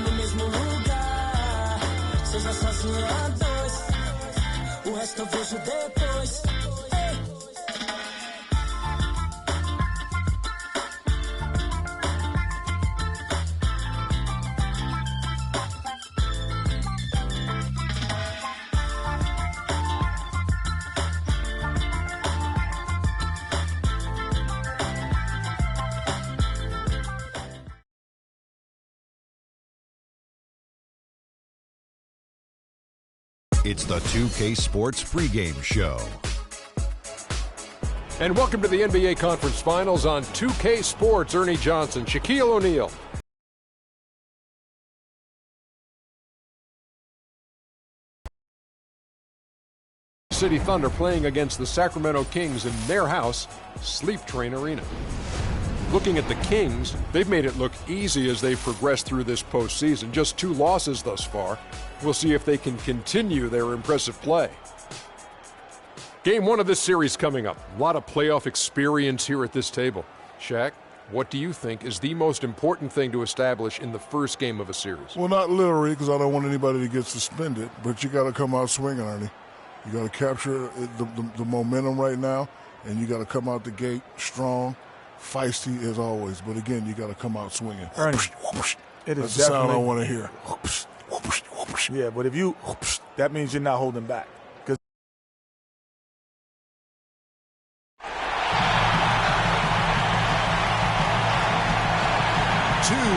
No mesmo lugar, seja sozinho a dois, o resto eu vejo depois. It's the 2K Sports pregame show. And welcome to the NBA Conference Finals on 2K Sports. Ernie Johnson, Shaquille O'Neal. City Thunder playing against the Sacramento Kings in their house, Sleep Train Arena. Looking at the Kings, they've made it look easy as they've progressed through this postseason. Just 2 losses thus far. We'll see if they can continue their impressive play. Game 1 of this series coming up. A lot of playoff experience here at this table. Shaq, what do you think is the most important thing to establish in the first game of a series? Well, not literally, because I don't want anybody to get suspended, but you got to come out swinging, Ernie. You got to capture the momentum right now, and you got to come out the gate strong, feisty as always. But again, you got to come out swinging. Ernie, it is That's the sound I want to hear. Yeah, but if you, that means you're not holding back. Two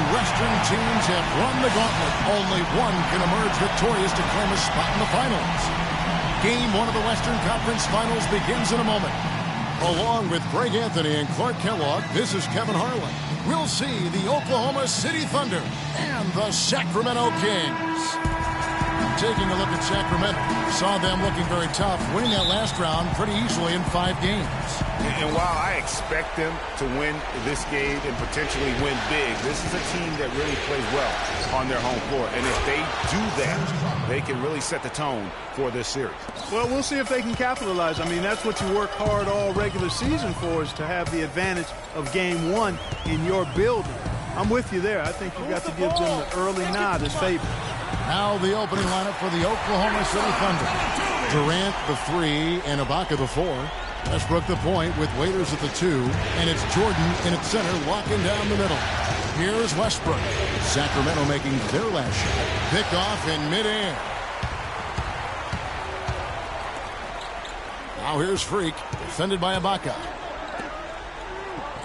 Western teams have run the gauntlet. Only one can emerge victorious to claim a spot in the finals. Game 1 of the Western Conference Finals begins in a moment. Along with Greg Anthony and Clark Kellogg, this is Kevin Harlan. We'll see the Oklahoma City Thunder and the Sacramento Kings. Taking a look at Sacramento, saw them looking very tough, winning that last round pretty easily in 5 games. And while I expect them to win this game and potentially win big, this is a team that really plays well on their home floor. And if they do that, they can really set the tone for this series. Well, we'll see if they can capitalize. I mean, that's what you work hard all regular season for, is to have the advantage of game 1 in your building. I'm with you there. I think you've got to give them the early nod as favorite. Now the opening lineup for the Oklahoma City Thunder. Durant the 3 and Ibaka the 4. Westbrook the point with Waiters at the 2. And it's Jordan in its center locking down the middle. Here's Westbrook. Sacramento making their last shot. Picked off in midair. Now here's Freak. Defended by Ibaka.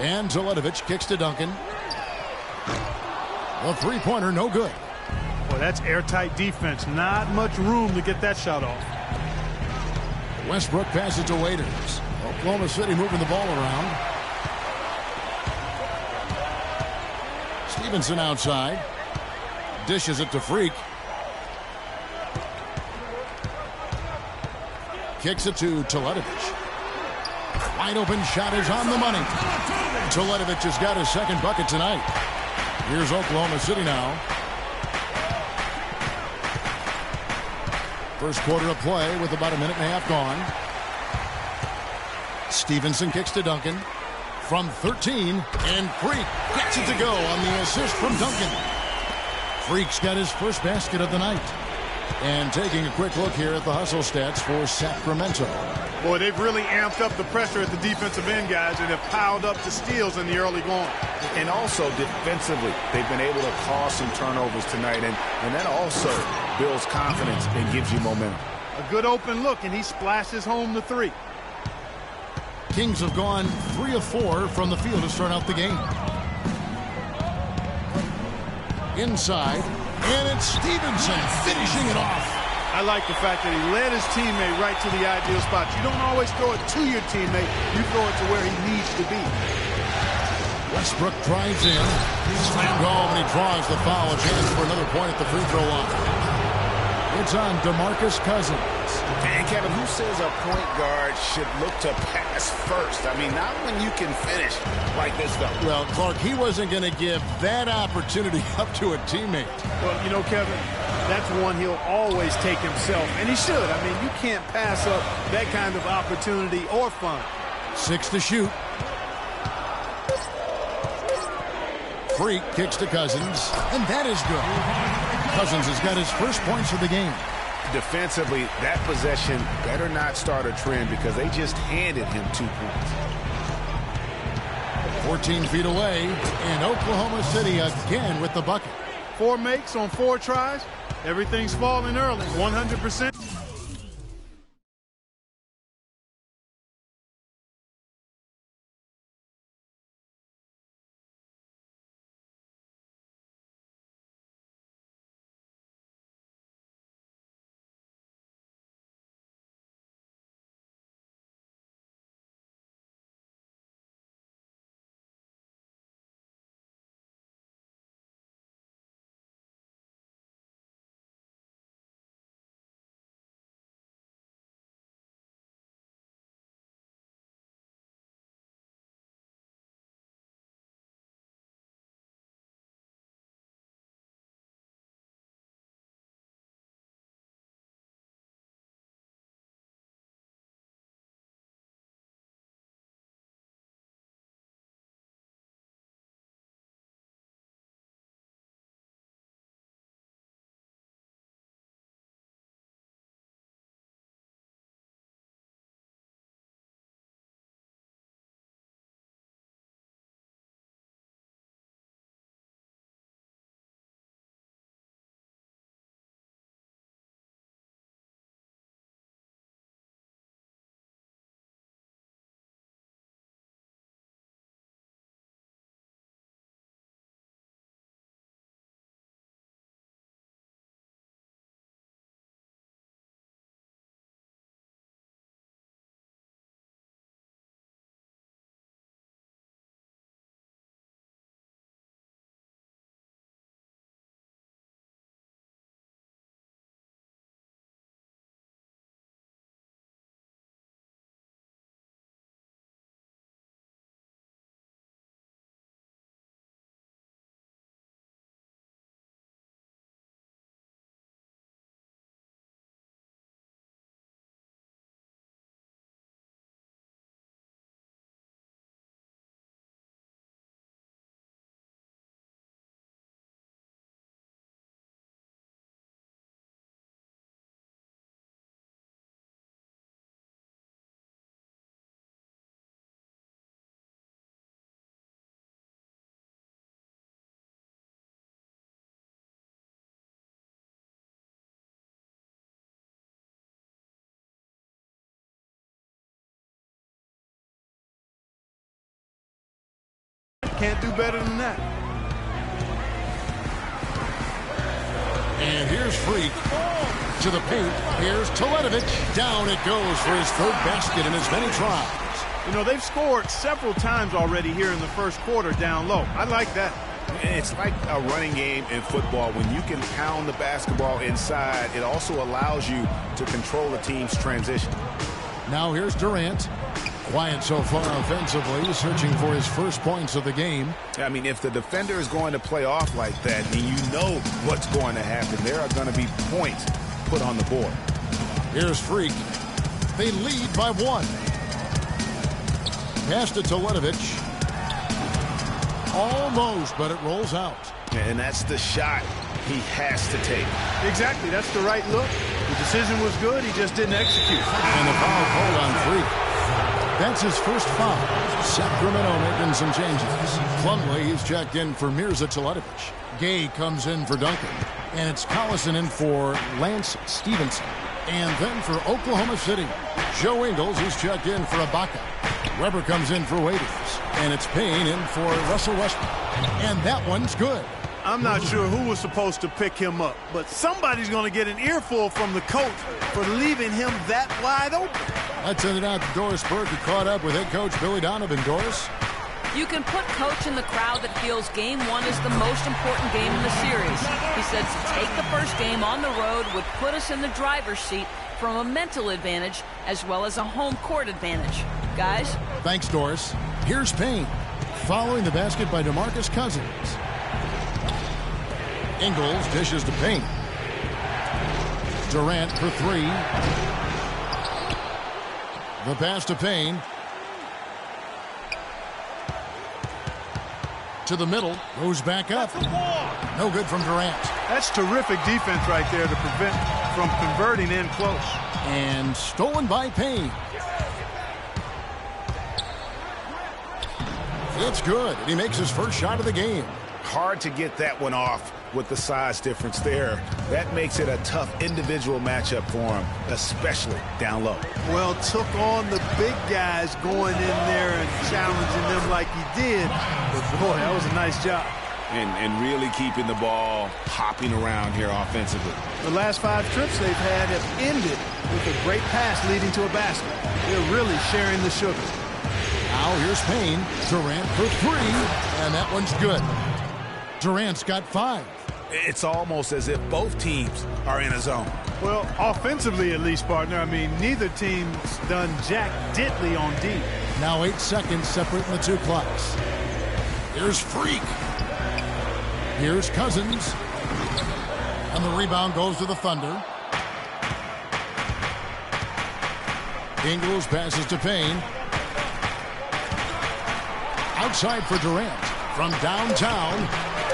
And Teletovic kicks to Duncan. The three-pointer no good. Well, that's airtight defense. Not much room to get that shot off. Westbrook passes to Waiters. Oklahoma City moving the ball around. Stevenson outside. Dishes it to Freak. Kicks it to Teletovic. Wide open shot is on the money. Teletovic has got his second bucket tonight. Here's Oklahoma City now. First quarter of play with about a minute and a half gone. Stevenson kicks to Duncan. From 13, and Freak gets it to go on the assist from Duncan. Freak's got his first basket of the night. And taking a quick look here at the hustle stats for Sacramento. Boy, they've really amped up the pressure at the defensive end, guys, and have piled up the steals in the early going. And also defensively, they've been able to cause some turnovers tonight, and that also builds confidence and gives you momentum. A good open look, and he splashes home the 3. Kings have gone 3 of 4 from the field to start out the game. Inside, and it's Stevenson finishing it off. I like the fact that he led his teammate right to the ideal spot. You don't always throw it to your teammate. You throw it to where he needs to be. Westbrook drives in. Slammed home, and he draws the foul. A chance for another point at the free throw line. It's on DeMarcus Cousins. And Kevin, who says a point guard should look to pass first? I mean, not when you can finish like this, though. Well, Clark, he wasn't going to give that opportunity up to a teammate. Well, you know, Kevin, that's one he'll always take himself, and he should. I mean, you can't pass up that kind of opportunity or fun. 6 to shoot. Freak kicks to Cousins, and that is good. Cousins has got his first points of the game. Defensively, that possession better not start a trend because they just handed him 2 points. 14 feet away, and Oklahoma City again with the bucket. 4 makes on 4 tries. Everything's falling early, 100%. Can't do better than that. And here's Freak to the paint. Here's Teletovic. Down it goes for his third basket in as many tries. You know, they've scored several times already here in the first quarter down low. I like that. It's like a running game in football. When you can pound the basketball inside, it also allows you to control the team's transition. Now here's Durant. Quiet so far offensively, searching for his first points of the game. I mean, if the defender is going to play off like that, then you know what's going to happen. There are going to be points put on the board. Here's Freak. They lead by 1. Pass to Teletovic. Almost, but it rolls out. And that's the shot he has to take. Exactly. That's the right look. The decision was good. He just didn't execute. And the foul called on Freak. That's his first foul. Sacramento making some changes. Plumlee, he's checked in for Mirza Teletovic. Gay comes in for Duncan. And it's Collison in for Lance Stevenson. And then for Oklahoma City, Joe Ingles, he's checked in for Ibaka. Weber comes in for Waiters. And it's Payne in for Russell Westbrook. And that one's good. I'm not sure who was supposed to pick him up, but somebody's going to get an earful from the coach for leaving him that wide open. Let's send it out to Doris Burke, who caught up with head coach Billy Donovan. Doris? You can put Coach in the crowd that feels Game 1 is the most important game in the series. He says to take the first game on the road would put us in the driver's seat from a mental advantage as well as a home court advantage. Guys? Thanks, Doris. Here's Payne. Following the basket by DeMarcus Cousins. Ingles dishes to Payne. Durant for three. The pass to Payne. To the middle. Goes back up. No good from Durant. That's terrific defense right there to prevent from converting in close. And stolen by Payne. It's good. And he makes his first shot of the game. Hard to get that one off with the size difference there. That makes it a tough individual matchup for him, especially down low. Well, took on the big guys going in there and challenging them like he did. But boy, that was a nice job. And really keeping the ball hopping around here offensively. The last 5 trips they've had have ended with a great pass leading to a basket. They're really sharing the sugar. Now here's Payne. Durant for three, and that one's good. Durant's got 5. It's almost as if both teams are in a zone. Well, offensively at least, partner. I mean, neither team's done jack diddly on D. Now 8 seconds separating the two clocks. Here's Freak. Here's Cousins. And the rebound goes to the Thunder. Ingles passes to Payne. Outside for Durant. From downtown,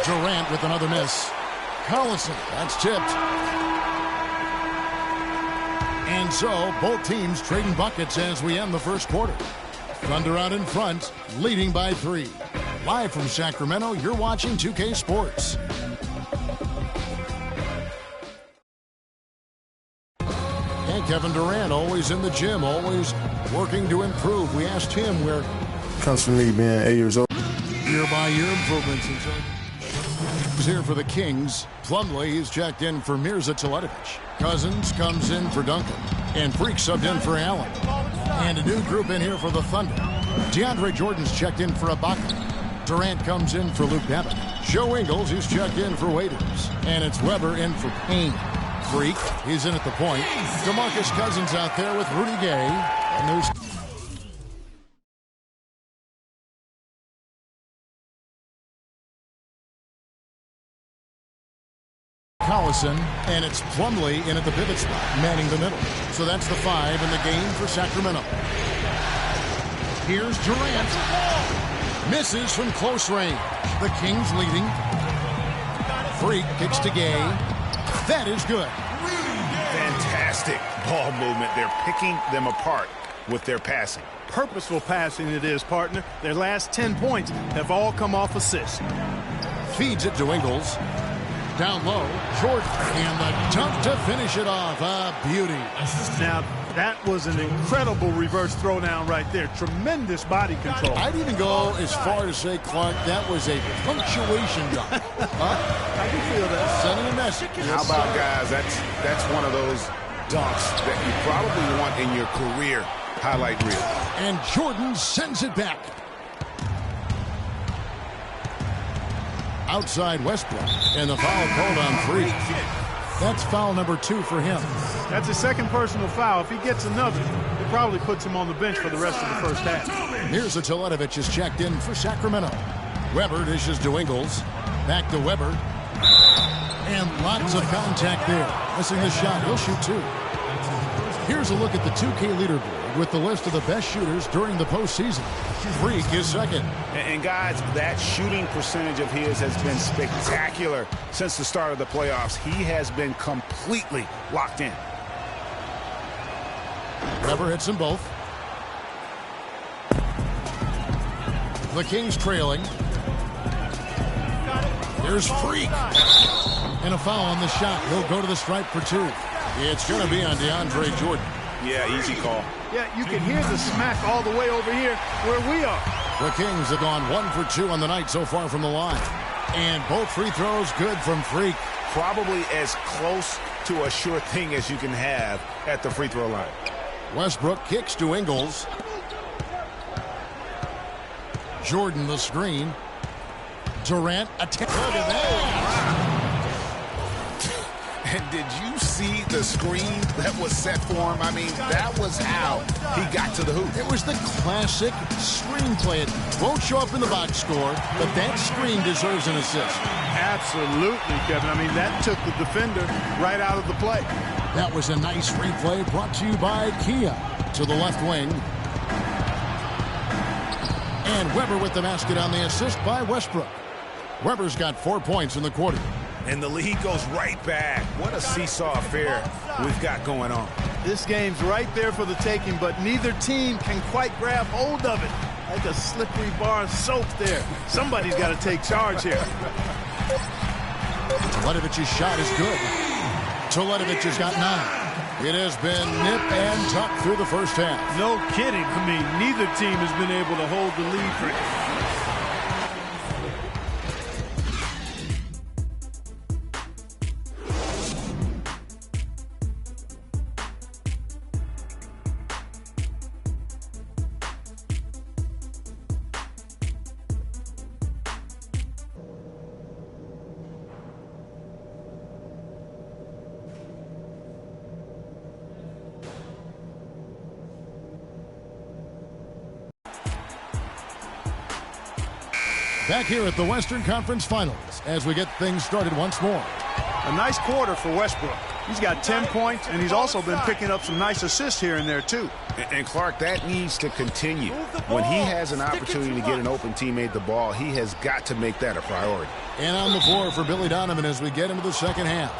Durant with another miss. Collison, that's tipped. And so, both teams trading buckets as we end the first quarter. Thunder out in front, leading by 3. Live from Sacramento, you're watching 2K Sports. And Kevin Durant, always in the gym, always working to improve. We asked him where... Comes from me being 8 years old. Year-by-year improvements. He's here for the Kings. Plumlee, he's checked in for Mirza Teletovic. Cousins comes in for Duncan. And Freak subbed in for Allen. And a new group in here for the Thunder. DeAndre Jordan's checked in for Ibaka. Durant comes in for Luke Babbitt. Joe Ingles, he's checked in for Waiters. And it's Weber in for Payne. Freak, he's in at the point. DeMarcus Cousins out there with Rudy Gay. And there's... Collison, and it's Plumlee in at the pivot spot, manning the middle. So that's the 5 in the game for Sacramento. Here's Durant. Misses from close range. The Kings leading. Freak kicks to Gay. That is good. Fantastic ball movement. They're picking them apart with their passing. Purposeful passing it is, partner. Their last 10 points have all come off assists. Feeds it to Ingles. Down low, Jordan, and the dunk to finish it off. A beauty. Now, that was an incredible reverse throwdown right there. Tremendous body control. I'd even go as far to say, Clark, that was a punctuation dunk. I can feel that. Sending a message. How about, guys, that's one of those dunks that you probably want in your career highlight reel. And Jordan sends it back. Outside Westbrook, and the foul called on Freak. That's foul number 2 for him. That's a second personal foul. If he gets another, it probably puts him on the bench for the rest of the first half. Here's Teletovic is checked in for Sacramento. Weber dishes to Ingles. Back to Weber. And lots of contact there. Missing the shot. He'll shoot 2. Here's a look at the 2K leaderboard with the list of the best shooters during the postseason. Freak is second. And guys, that shooting percentage of his has been spectacular since the start of the playoffs. He has been completely locked in. Weber hits them both. The Kings trailing. Here's Freak. And a foul on the shot. He'll go to the stripe for 2. It's going to be on DeAndre Jordan. Yeah, easy call. Yeah, you can hear the smack all the way over here where we are. The Kings have gone 1 for 2 on the night so far from the line. And both free throws good from Freak. Probably as close to a sure thing as you can have at the free throw line. Westbrook kicks to Ingles. Jordan the screen. Durant attack. Look at that. And did you see the screen that was set for him? I mean, that was how he got to the hoop. It was the classic screenplay. It won't show up in the box score, but that screen deserves an assist. Absolutely, Kevin. I mean, that took the defender right out of the play. That was a nice replay brought to you by Kia. To the left wing. And Weber with the basket on the assist by Westbrook. Weber's got 4 points in the quarter. And the lead goes right back. What a seesaw affair we've got going on. This game's right there for the taking, but neither team can quite grab hold of it. Like a slippery bar of soap there. Somebody's got to take charge here. Toledovic's shot is good. Toledovic has got 9. It has been nip and tuck through the first half. No kidding. I mean, neither team has been able to hold the lead for Back here at the Western Conference Finals as we get things started once more. A nice quarter for Westbrook. He's got 10 points, and he's also been picking up some nice assists here and there, too. And Clark, that needs to continue. When he has an opportunity to get an open teammate the ball, he has got to make that a priority. And on the floor for Billy Donovan as we get into the second half.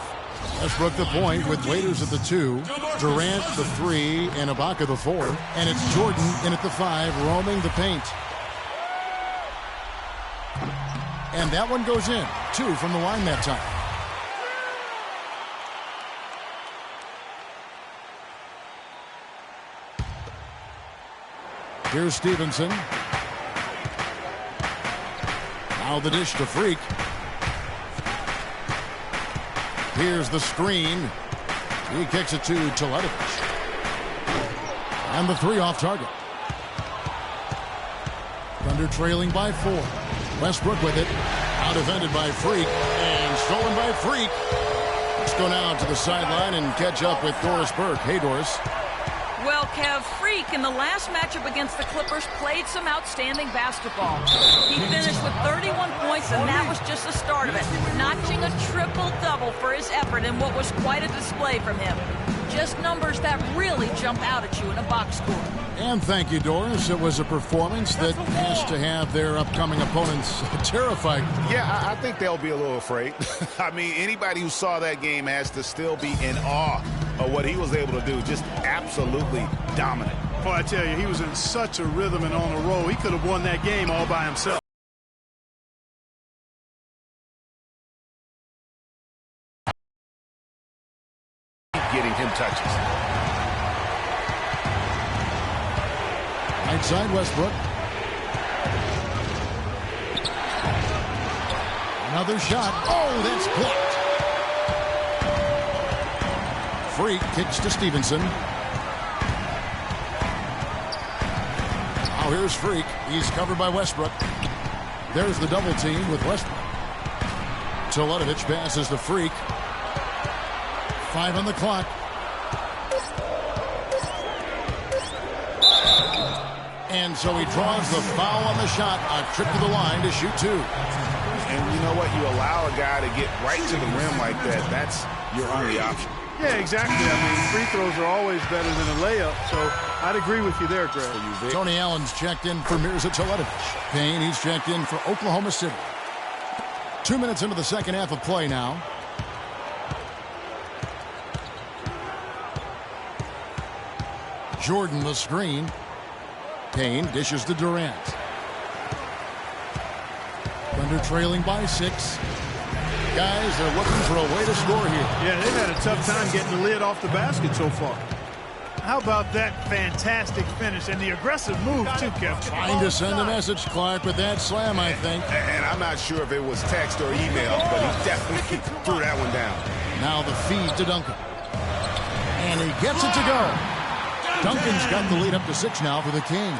Westbrook the point with Waiters at the 2, Durant the 3, and Ibaka the 4. And it's Jordan in at the 5, roaming the paint. And that one goes in. 2 from the line that time. Here's Stevenson. Now the dish to Freak. Here's the screen. He kicks it to Toledovich. And the 3 off target. Thunder trailing by 4. Westbrook with it. Out defended by Freak. And stolen by Freak. Let's go now to the sideline and catch up with Doris Burke. Hey, Doris. Well, Kev, Freak in the last matchup against the Clippers played some outstanding basketball. He finished with 31 points, and that was just the start of it, notching a triple-double for his effort in what was quite a display from him. Just numbers that really jump out at you in a box score. And thank you, Doris. It was a performance that has to have their upcoming opponents terrified. Yeah, I think they'll be a little afraid. I mean, anybody who saw that game has to still be in awe of what he was able to do. Just absolutely dominant. Boy, I tell you, he was in such a rhythm and on a roll. He could have won that game all by himself. Getting him touches. Right side, Westbrook. Another shot. Oh, that's blocked. Freak kicks to Stevenson. Now here's Freak. He's covered by Westbrook. There's the double team with Westbrook. Toledovich passes to Freak. 5 on the clock. And so he draws the foul on the shot. A trip to the line to shoot 2. And you know what? You allow a guy to get right to the rim like that. That's your only option. Yeah, exactly. I mean, free throws are always better than a layup, so I'd agree with you there, Greg. Tony Allen's checked in for Mirza Toledovich. Payne, he's checked in for Oklahoma City. 2 minutes into the second half of play now. Jordan the screen. Payne dishes to Durant. Thunder trailing by 6. Guys, they're looking for a way to score here. Yeah, they've had a tough time getting the lid off the basket so far. How about that fantastic finish and the aggressive move, too, Kevin? Trying to send a message, Clark, with that slam, I think. And I'm not sure if it was text or email, but he definitely threw that one down. Now the feed to Duncan. And he gets it to go. Duncan's got the lead up to 6 now for the Kings.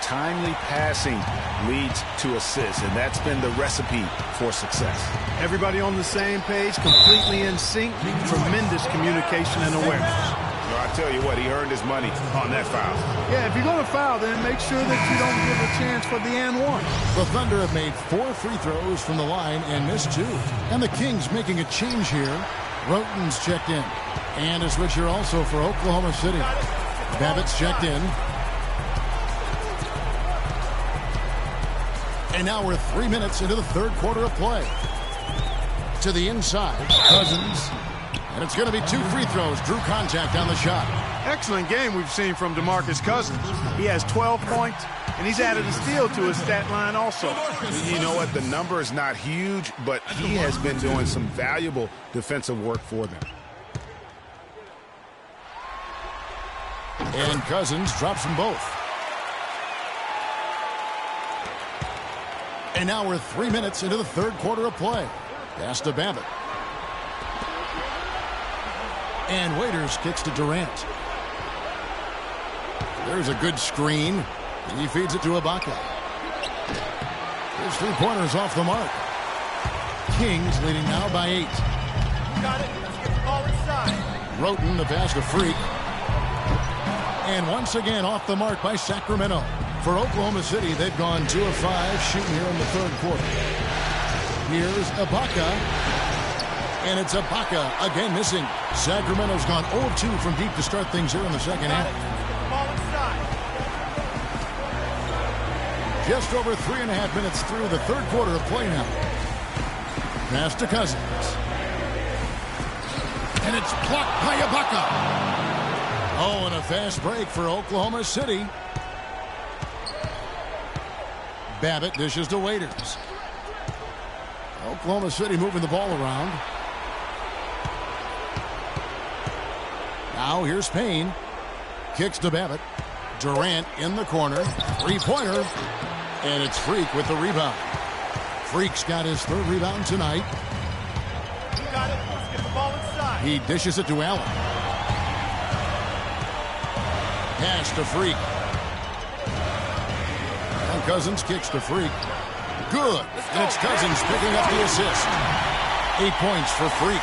timely passing leads to assists, and that's been the recipe for success. Everybody on the same page, completely in sync, tremendous communication and awareness. Well, I tell you what, he earned his money on that foul. Yeah, if you're going to foul, then make sure that you don't give a chance for the and one. The Thunder have made 4 free throws from the line and missed 2. And the Kings making a change here. Roten's checked in. And a switcher also for Oklahoma City. Babbitt's checked in. And now we're 3 minutes into the third quarter of play. To the inside, Cousins. And it's going to be 2 free throws. Drew contact on the shot. Excellent game we've seen from DeMarcus Cousins. He has 12 points, and he's added a steal to his stat line also. You know what? The number is not huge, but he has been doing some valuable defensive work for them. And Cousins drops them both. And now we're 3 minutes into the third quarter of play. Pass to Babbitt. And Waiters kicks to Durant. There's a good screen. And he feeds it to Ibaka. His 3-pointers off the mark. Kings leading now by 8. Got it. Let's get the ball inside. Roten, the pass to Freak. And once again off the mark by Sacramento. For Oklahoma City, they've gone 2 of 5 shooting here in the third quarter. Here's Ibaka. And it's Ibaka again missing. Sacramento's gone 0-2 from deep to start things here in the second half. Just over 3.5 minutes through the third quarter of play now. Pass to Cousins. And it's blocked by Ibaka. Oh, and a fast break for Oklahoma City. Babbitt dishes to Waiters. Oklahoma City moving the ball around. Now here's Payne. Kicks to Babbitt. Durant in the corner. 3-pointer. And it's Freak with the rebound. Freak's got his 3rd rebound tonight. Got it. Let's get the ball inside. He dishes it to Allen. Pass to Freak. And Cousins kicks to Freak. Good. And it's Cousins picking up the assist. 8 points for Freak.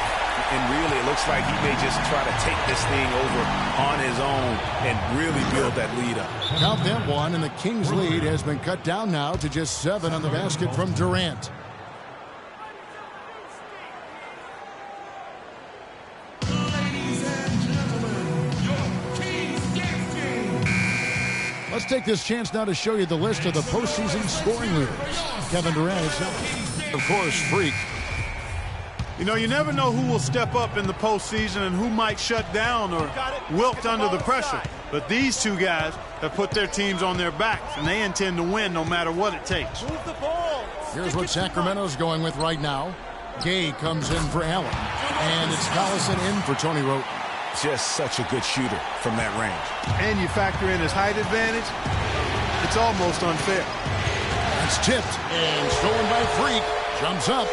And really, it looks like he may just try to take this thing over on his own and really build that lead up. Count them 1, and the Kings' lead has been cut down now to just 7 on the basket from Durant. Let's take this chance now to show you the list of the postseason scoring leaders. Kevin Durant is up. Of course, Freak. You know, you never know who will step up in the postseason and who might shut down or wilt under the pressure. But these 2 guys have put their teams on their backs, and they intend to win no matter what it takes. Move the ball. Here's what Sacramento's going with right now. Gay comes in for Allen. And it's Collison in for Tony Roten. Just such a good shooter from that range. And you factor in his height advantage, it's almost unfair. That's tipped and stolen by Freak. Jumps up.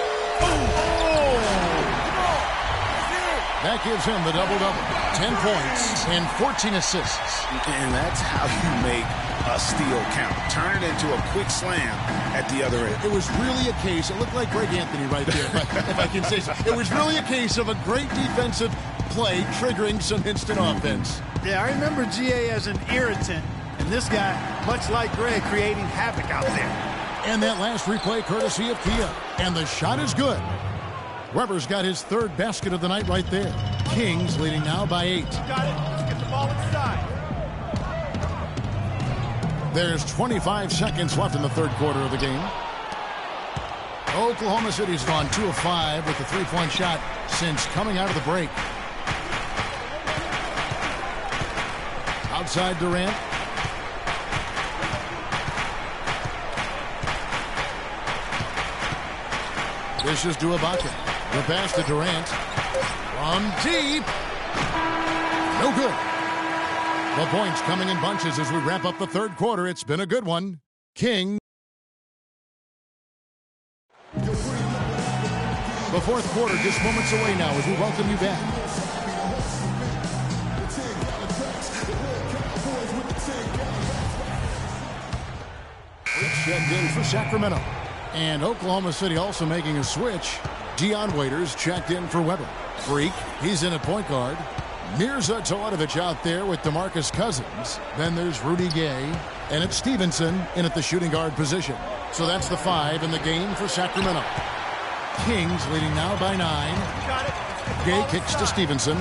That gives him the double-double. 10 points and 14 assists. And that's how you make a steal count. Turn it into a quick slam at the other end. It was really a case, it looked like Greg Anthony right there, if I can say so. It was really a case of a great defensive play triggering some instant offense. Yeah, I remember GA as an irritant, and this guy, much like Greg, creating havoc out there. And that last replay courtesy of Kia. And the shot is good. Weber's got his 3rd basket of the night right there. Kings leading now by 8. Got it. Let's get the ball inside. There's 25 seconds left in the third quarter of the game. Oklahoma City's gone 2 of 5 with the 3-point shot since coming out of the break. Outside Durant. This is to Ibaka. The pass to Durant. From deep. No good. The points coming in bunches as we wrap up the third quarter. It's been a good one. King. The fourth quarter just moments away now as we welcome you back. checked in for Sacramento. And Oklahoma City also making a switch. Dion Waiters checked in for Weber. Freak, he's in at point guard. Mirza Teletovic out there with DeMarcus Cousins. Then there's Rudy Gay. And it's Stevenson in at the shooting guard position. So that's the 5 in the game for Sacramento. Kings leading now by 9. Gay kicks to Stevenson.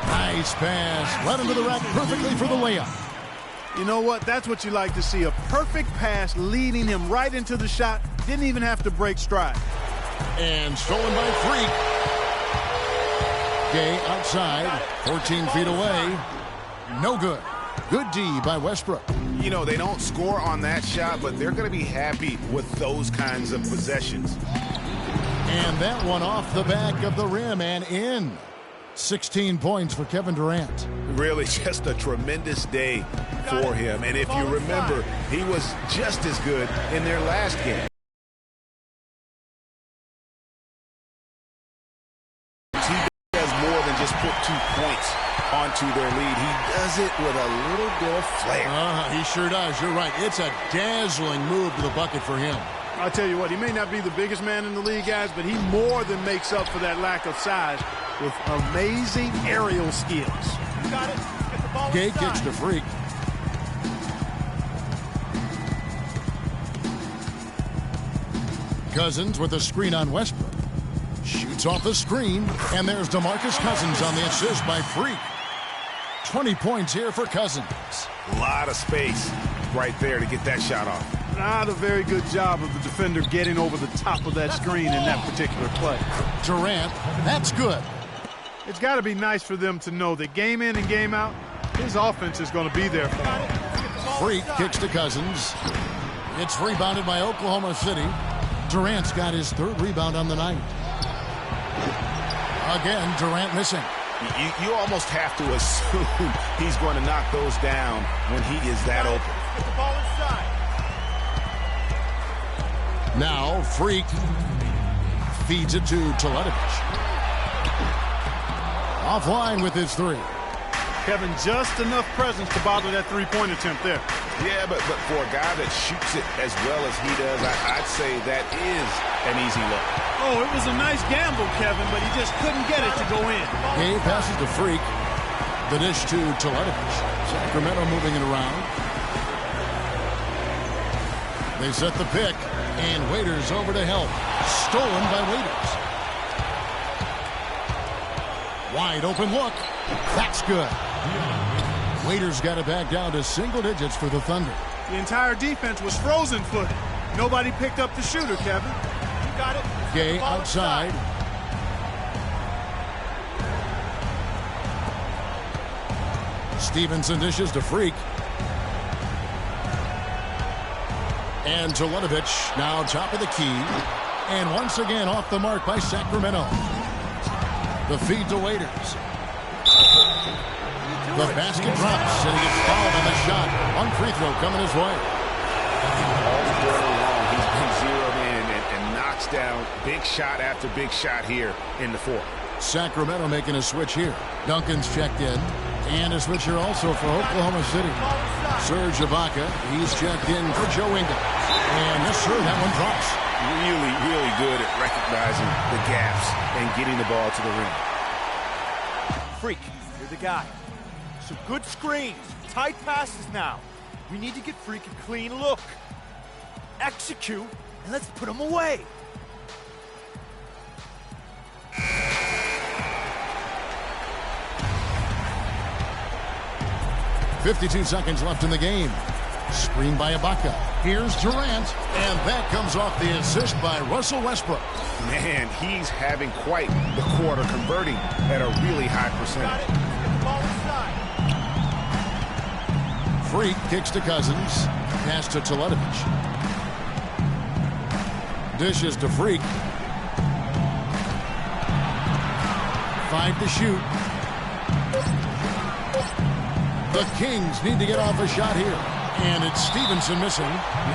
Nice pass. Right into the rack perfectly for the layup. You know what? That's what you like to see. A perfect pass leading him right into the shot. Didn't even have to break stride. And stolen by Freak. Gay outside, 14 feet away. No good. Good D by Westbrook. You know, they don't score on that shot, but they're going to be happy with those kinds of possessions. And that one off the back of the rim and in. 16 points for Kevin Durant. Really just a tremendous day for him. And if you remember, he was just as good in their last game. He does more than just put 2 points onto their lead. He does it with a little bit of flair. He sure does. You're right. It's a dazzling move to the bucket for him. I'll tell you what, he may not be the biggest man in the league, guys, but he more than makes up for that lack of size with amazing aerial skills. You got it. Get the ball Gay inside. kicks to Freak. Cousins with a screen on Westbrook. Shoots off the screen, and there's DeMarcus Cousins on the assist by Freak. 20 points here for Cousins. A lot of space right there to get that shot off. Not a very good job of the defender getting over the top of that screen in that particular play. Durant, that's good. It's got to be nice for them to know that game in and game out, his offense is going to be there for him. Freak kicks to Cousins. It's rebounded by Oklahoma City. Durant's got his 3rd rebound on the night. Again, Durant missing. You almost have to assume he's going to knock those down when he is that open. Get the ball inside. Now, Freak feeds it to Teletovic. Offline with his 3. Kevin, just enough presence to bother that three-point attempt there. Yeah, but for a guy that shoots it as well as he does, I'd say that is an easy look. Oh, it was a nice gamble, Kevin, but he just couldn't get it to go in. Gay passes to Freak. The dish to Teletovic. Sacramento moving it around. They set the pick, and Waiters over to help. Stolen by Waiters. Wide open look. That's good. Waiters got it back down to single digits for the Thunder. The entire defense was frozen-footed. Nobody picked up the shooter, Kevin. You got it. Gay outside. Stevenson dishes to Freak. And Teletovic now top of the key. And once again off the mark by Sacramento. The feed to Waiters. The basket drops, and he gets fouled on the shot. One free throw coming his way. All quarter long, he's been zeroed in and knocks down big shot after big shot here in the 4th. Sacramento making a switch here. Duncan's checked in. And a switch here also for Oklahoma City. Serge Ibaka, he's checked in for Joe Ingles. And yes, sir, that one drops. Really, really good at recognizing the gaps and getting the ball to the rim. Freak, you're the guy. Some good screens, tight passes now. We need to get Freak a clean look. Execute, and let's put him away. .52 seconds left in the game. Screen by Ibaka. Here's Durant, and that comes off the assist by Russell Westbrook. Man, he's having quite the quarter, converting at a really high percentage. Freak kicks to Cousins. Pass to Teletovic. Dishes to Freak. 5 to shoot. The Kings need to get off a shot here. And it's Stevenson missing.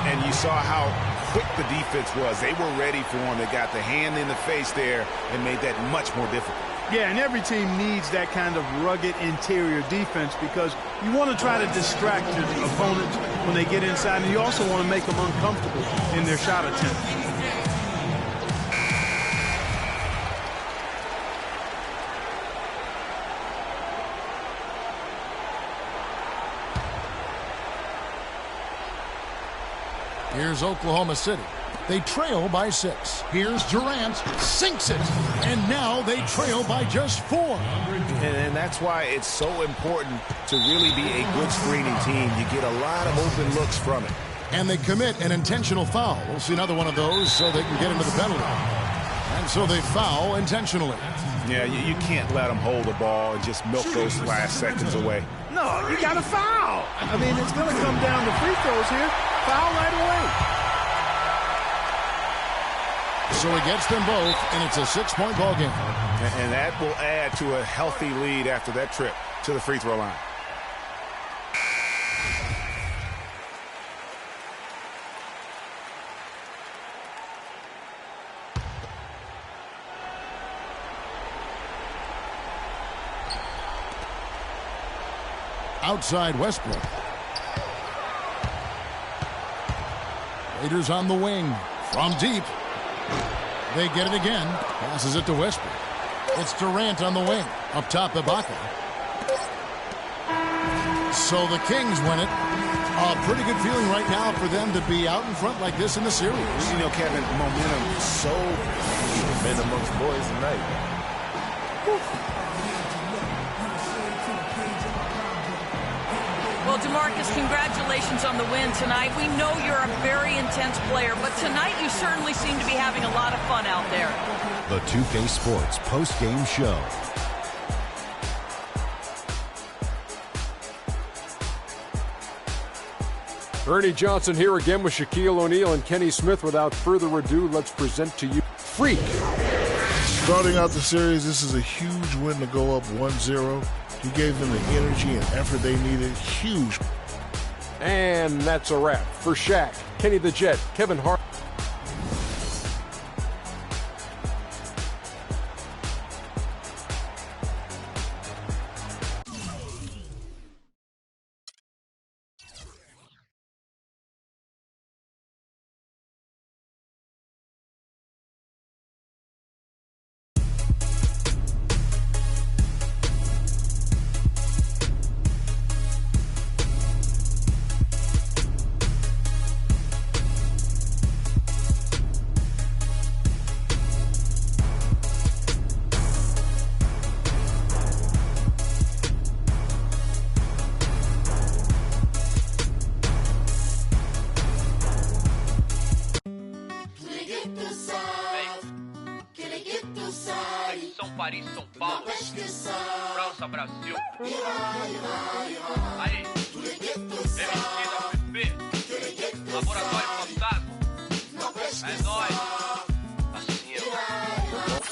And you saw how quick the defense was. They were ready for him. They got the hand in the face there and made that much more difficult. Yeah, and every team needs that kind of rugged interior defense because you want to try to distract your opponents when they get inside, and you also want to make them uncomfortable in their shot attempts. Here's Oklahoma City. They trail by 6. Here's Durant, sinks it. And now they trail by just 4. And that's why it's so important to really be a good screening team. You get a lot of open looks from it. And they commit an intentional foul. We'll see another one of those so they can get into the penalty. And so they foul intentionally. Yeah, you can't let them hold the ball and just milk those last seconds away. No, you got to foul. I mean, it's going to come down to free throws here. Foul right away. So he gets them both, and it's a 6-point ball game. And that will add to a healthy lead after that trip to the free throw line. Outside Westbrook. Raiders on the wing. From deep. They get it again. Passes it to Westbrook. It's Durant on the wing. Up top, Ibaka. So the Kings win it. A pretty good feeling right now for them to be out in front like this in the series. You know, Kevin, momentum is so been amongst boys tonight. Well, DeMarcus, congratulations on the win tonight. We know you're a very intense player, but tonight you certainly seem to be having a lot of fun out there. The 2K Sports post-game show. Ernie Johnson here again with Shaquille O'Neal and Kenny Smith. Without further ado, let's present to you Freak. Starting out the series, this is a huge win to go up 1-0. He gave them the energy and effort they needed. Huge. And that's a wrap for Shaq, Kenny the Jet, Kevin Hart. São Paris, São Paulo, França, Brasil. Aí, MC da PP, Laboratório Fantasma. É nóis. Assim, ó.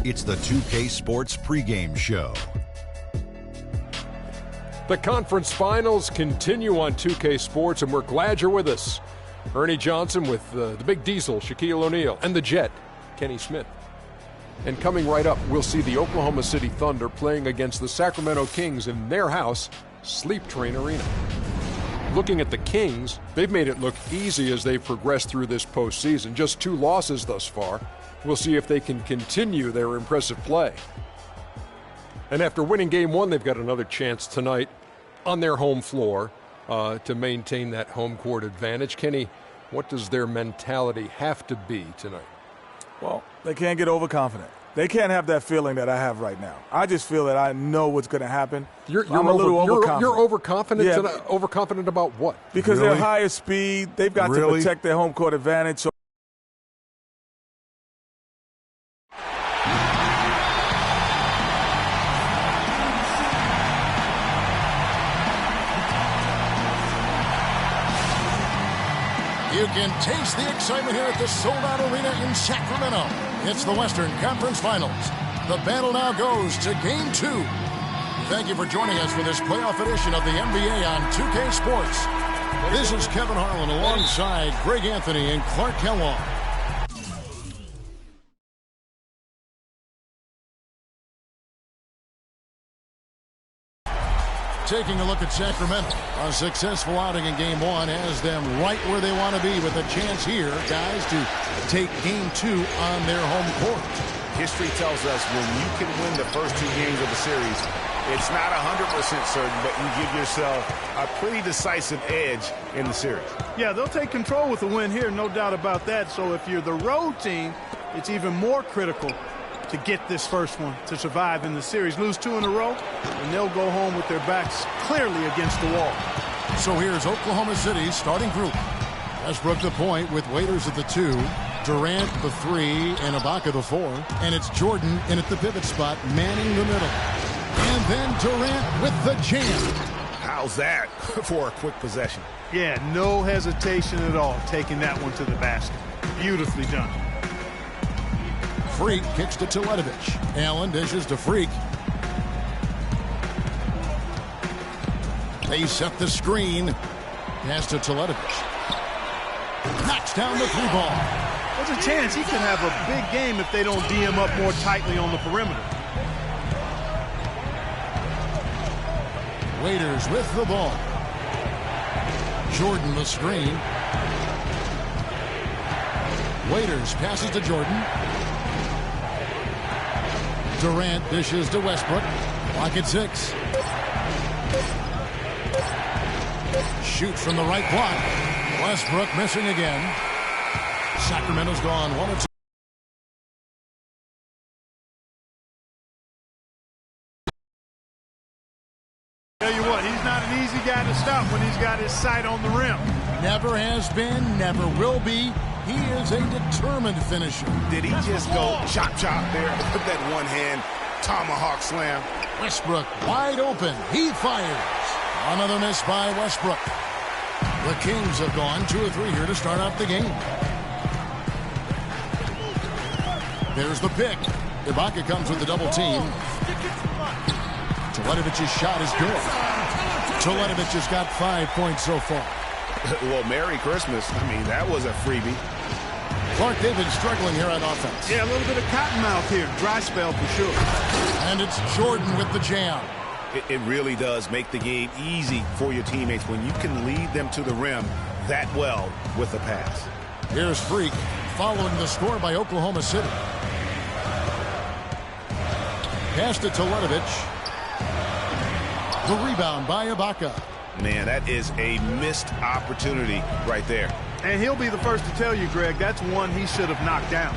It's the 2K Sports pregame show. The conference finals continue on 2K Sports, and we're glad you're with us. Ernie Johnson with the Big Diesel, Shaquille O'Neal, and the Jet, Kenny Smith. And coming right up, we'll see the Oklahoma City Thunder playing against the Sacramento Kings in their house, Sleep Train Arena. Looking at the Kings, they've made it look easy as they've progressed through this postseason. Just 2 losses thus far. We'll see if they can continue their impressive play. And after winning Game 1, they've got another chance tonight on their home floor to maintain that home court advantage. Kenny, what does their mentality have to be tonight? Well, they can't get overconfident. They can't have that feeling that I have right now. I just feel that I know what's going to happen. I'm a little overconfident. You're overconfident? Yeah. Overconfident about what? Because they're higher speed. They've got to protect their home court advantage. So you can taste the excitement here at the sold-out arena in Sacramento. It's the Western Conference Finals. The battle now goes to Game 2. Thank you for joining us for this playoff edition of the NBA on 2K Sports. This is Kevin Harlan alongside Greg Anthony and Clark Kellogg. Taking a look at Sacramento. A successful outing in Game 1 has them right where they want to be with a chance here, guys, to take Game 2 on their home court. History tells us when you can win the first 2 games of the series, it's not 100% certain, but you give yourself a pretty decisive edge in the series. Yeah, they'll take control with the win here, no doubt about that. So if you're the road team, it's even more critical to get this first one to survive in the series. Lose 2 in a row, and they'll go home with their backs clearly against the wall. So here's Oklahoma City's starting group. Westbrook the point with Waiters at the 2, Durant the 3, and Ibaka the 4. And it's Jordan in at the pivot spot, manning the middle. And then Durant with the jam. How's that for a quick possession? Yeah, no hesitation at all taking that one to the basket. Beautifully done. Freak kicks to Teletovic. Allen dishes to Freak. They set the screen. Pass to Teletovic. Knocks down the 3 ball. There's a chance he could have a big game if they don't D him up more tightly on the perimeter. Waiters with the ball. Jordan the screen. Waiters passes to Jordan. Durant dishes to Westbrook. Clock at 6. Shoot from the right block. Westbrook missing again. Sacramento's gone 1-2. Tell you what, he's not an easy guy to stop when he's got his sight on the rim. Never has been, never will be. He is a determined finisher. Did he just go chop there with that one-hand tomahawk slam? Westbrook wide open. He fires. Another miss by Westbrook. The Kings have gone 2 of 3 here to start out the game. There's the pick. Ibaka comes with the double team. Teletovic's shot is good. Teletovic has got 5 points so far. Well, Merry Christmas. I mean, that was a freebie. Clark, they've been struggling here on offense. Yeah, a little bit of cottonmouth here. Dry spell for sure. And it's Jordan with the jam. It really does make the game easy for your teammates when you can lead them to the rim that well with a pass. Here's Freak following the score by Oklahoma City. Pass to Teletovic. The rebound by Ibaka. Man, that is a missed opportunity right there. And he'll be the first to tell you, Greg, that's one he should have knocked down.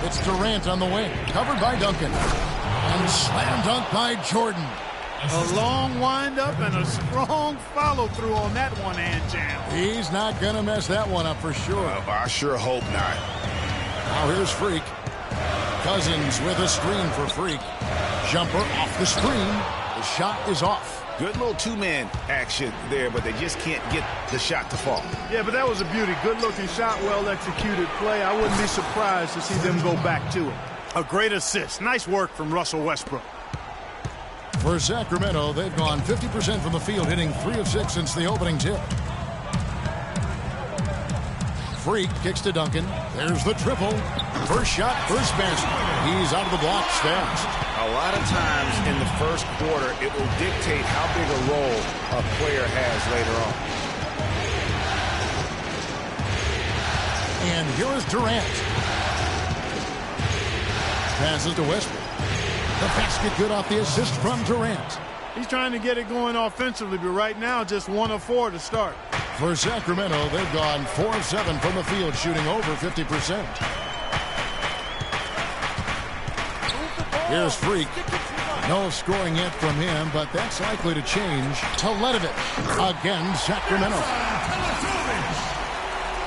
It's Durant on the wing, covered by Duncan. And slam dunk by Jordan. A long windup and a strong follow-through on that one-hand jam. He's not going to mess that one up for sure. I sure hope not. Now here's Freak. Cousins with a screen for Freak. Jumper off the screen. The shot is off. Good little 2-man action there, but they just can't get the shot to fall. Yeah, but that was a beauty. Good-looking shot, well-executed play. I wouldn't be surprised to see them go back to it. A great assist. Nice work from Russell Westbrook. For Sacramento, they've gone 50% from the field, hitting 3 of 6 since the opening tip. Freak kicks to Duncan. There's the triple. First shot, first basket. He's out of the blocks fast. A lot of times in the first quarter, it will dictate how big a role a player has later on. And here is Durant. Passes to Westbrook. The basket good off the assist from Durant. He's trying to get it going offensively, but right now just 1 of 4 to start. For Sacramento, they've gone 4 of 7 from the field, shooting over 50%. Here's Freak. No scoring yet from him, but that's likely to change. Teletovic. Again, Sacramento.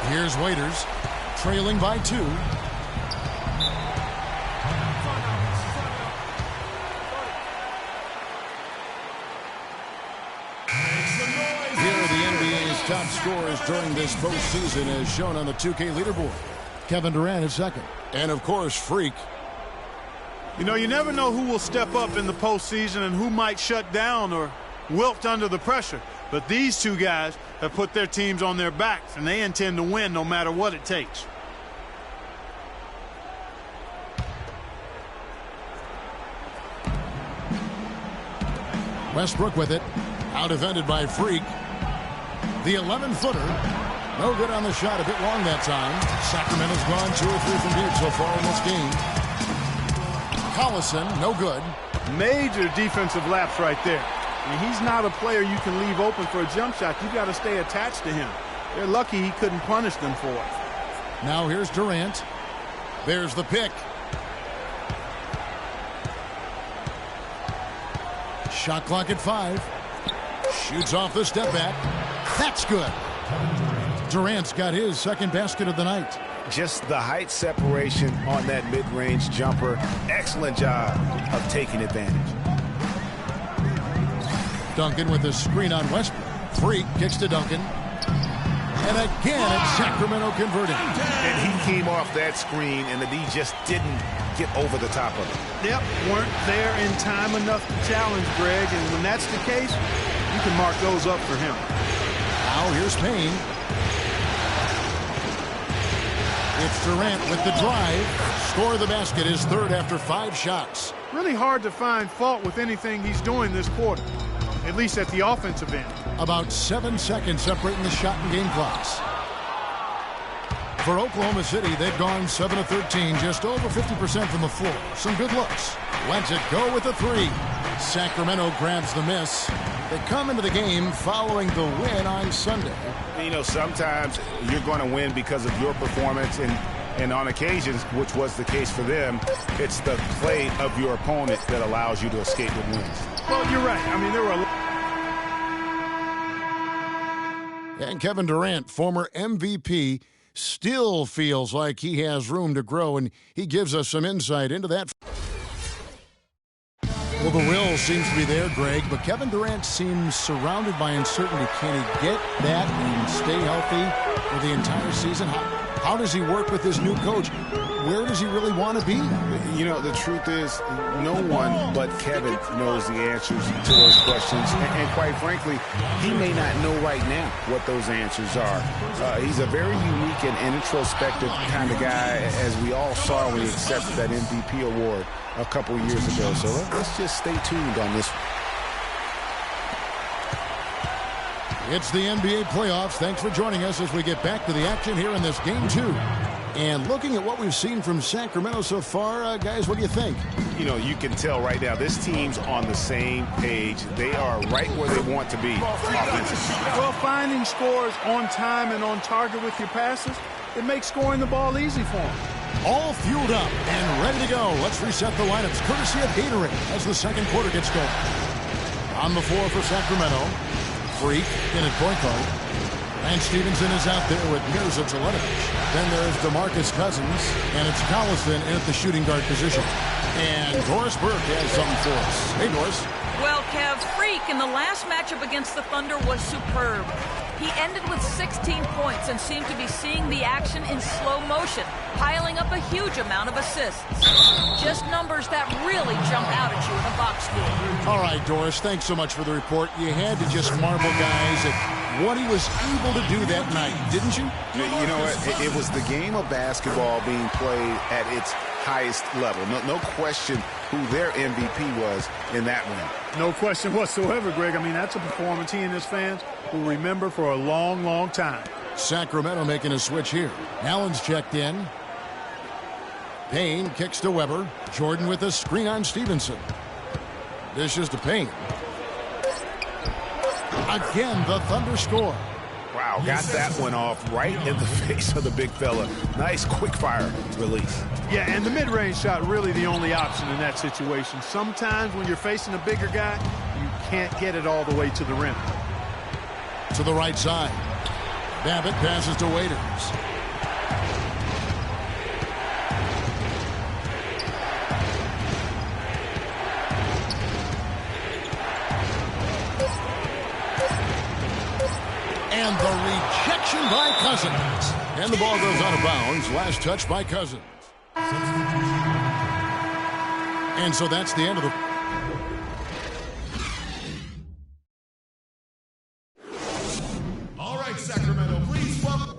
Here's Waiters, trailing by 2. Top scorers during this postseason as shown on the 2K leaderboard. Kevin Durant is second. And, of course, Freak. You know, you never know who will step up in the postseason and who might shut down or wilt under the pressure. But these two guys have put their teams on their backs, and they intend to win no matter what it takes. Westbrook with it. Out defended by Freak. The 11-footer. No good on the shot. A bit long that time. Sacramento's gone 2 or 3 from deep so far in this game. Collison, no good. Major defensive lapse right there. I mean, he's not a player you can leave open for a jump shot. You got to stay attached to him. They're lucky he couldn't punish them for it. Now here's Durant. There's the pick. Shot clock at 5. Shoots off the step back. That's good. Durant's got his second basket of the night. Just the height separation on that mid-range jumper. Excellent job of taking advantage. Duncan with the screen on Westbrook. Freak kicks to Duncan. And again, it's Sacramento converting. And he came off that screen, and the D just didn't get over the top of it. Yep, weren't there in time enough to challenge Greg, and when that's the case, you can mark those up for him. Now here's Payne. It's Durant with the drive. Score the basket, his third after 5 shots. Really hard to find fault with anything he's doing this quarter, at least at the offensive end. About 7 seconds separating the shot and game clocks. For Oklahoma City, they've gone 7 of 13, just over 50% from the floor. Some good looks. Lets it go with the 3. Sacramento grabs the miss. They come into the game following the win on Sunday. You know, sometimes you're going to win because of your performance, and on occasions, which was the case for them, it's the play of your opponent that allows you to escape with wins. Well, you're right. I mean, there were And Kevin Durant, former MVP, still feels like he has room to grow, and he gives us some insight into that. Well, the will seems to be there, Greg, but Kevin Durant seems surrounded by uncertainty. Can he get that and stay healthy for the entire season? How does he work with his new coach? Where does he really want to be? You know, the truth is, no one but Kevin knows the answers to those questions. And quite frankly, he may not know right now what those answers are. He's a very unique and introspective kind of guy, as we all saw when he accepted that MVP award a couple of years ago. So let's just stay tuned on this one. It's the NBA playoffs. Thanks for joining us as we get back to the action here in this game 2. And looking at what we've seen from Sacramento so far, guys, what do you think? You know, you can tell right now this team's on the same page. They are right where they want to be offensively. Well, finding scores on time and on target with your passes, it makes scoring the ball easy for them. All fueled up and ready to go. Let's reset the lineups courtesy of Gatorade as the second quarter gets going. On the floor for Sacramento, Freak in at point guard. And Stevenson is out there with Mirza Teletovic. Then there's DeMarcus Cousins, and it's Collison in at the shooting guard position. And Doris Burke has something for us. Hey, Doris. Well, Kev, Freak in the last matchup against the Thunder was superb. He ended with 16 points and seemed to be seeing the action in slow motion, piling up a huge amount of assists. Just numbers that really jump out at you in a box score. All right, Doris, thanks so much for the report. You had to just marvel, guys, at what he was able to do that night, didn't you? You know what? It was the game of basketball being played at its highest level. No question who their MVP was in that win. No question whatsoever, Greg. I mean, that's a performance he and his fans will remember for a long, long time. Sacramento making a switch here. Allen's checked in. Payne kicks to Weber. Jordan with a screen on Stevenson. Dishes to Payne. Again, the Thunder score. Wow, got that one off right in the face of the big fella. Nice quick fire release. Yeah, and the mid-range shot really the only option in that situation. Sometimes when you're facing a bigger guy, you can't get it all the way to the rim. To the right side. Babbitt passes to Waiters. And the rejection by Cousins. And the ball goes out of bounds. Last touch by Cousins. And so that's the end of the... All right, Sacramento, please welcome.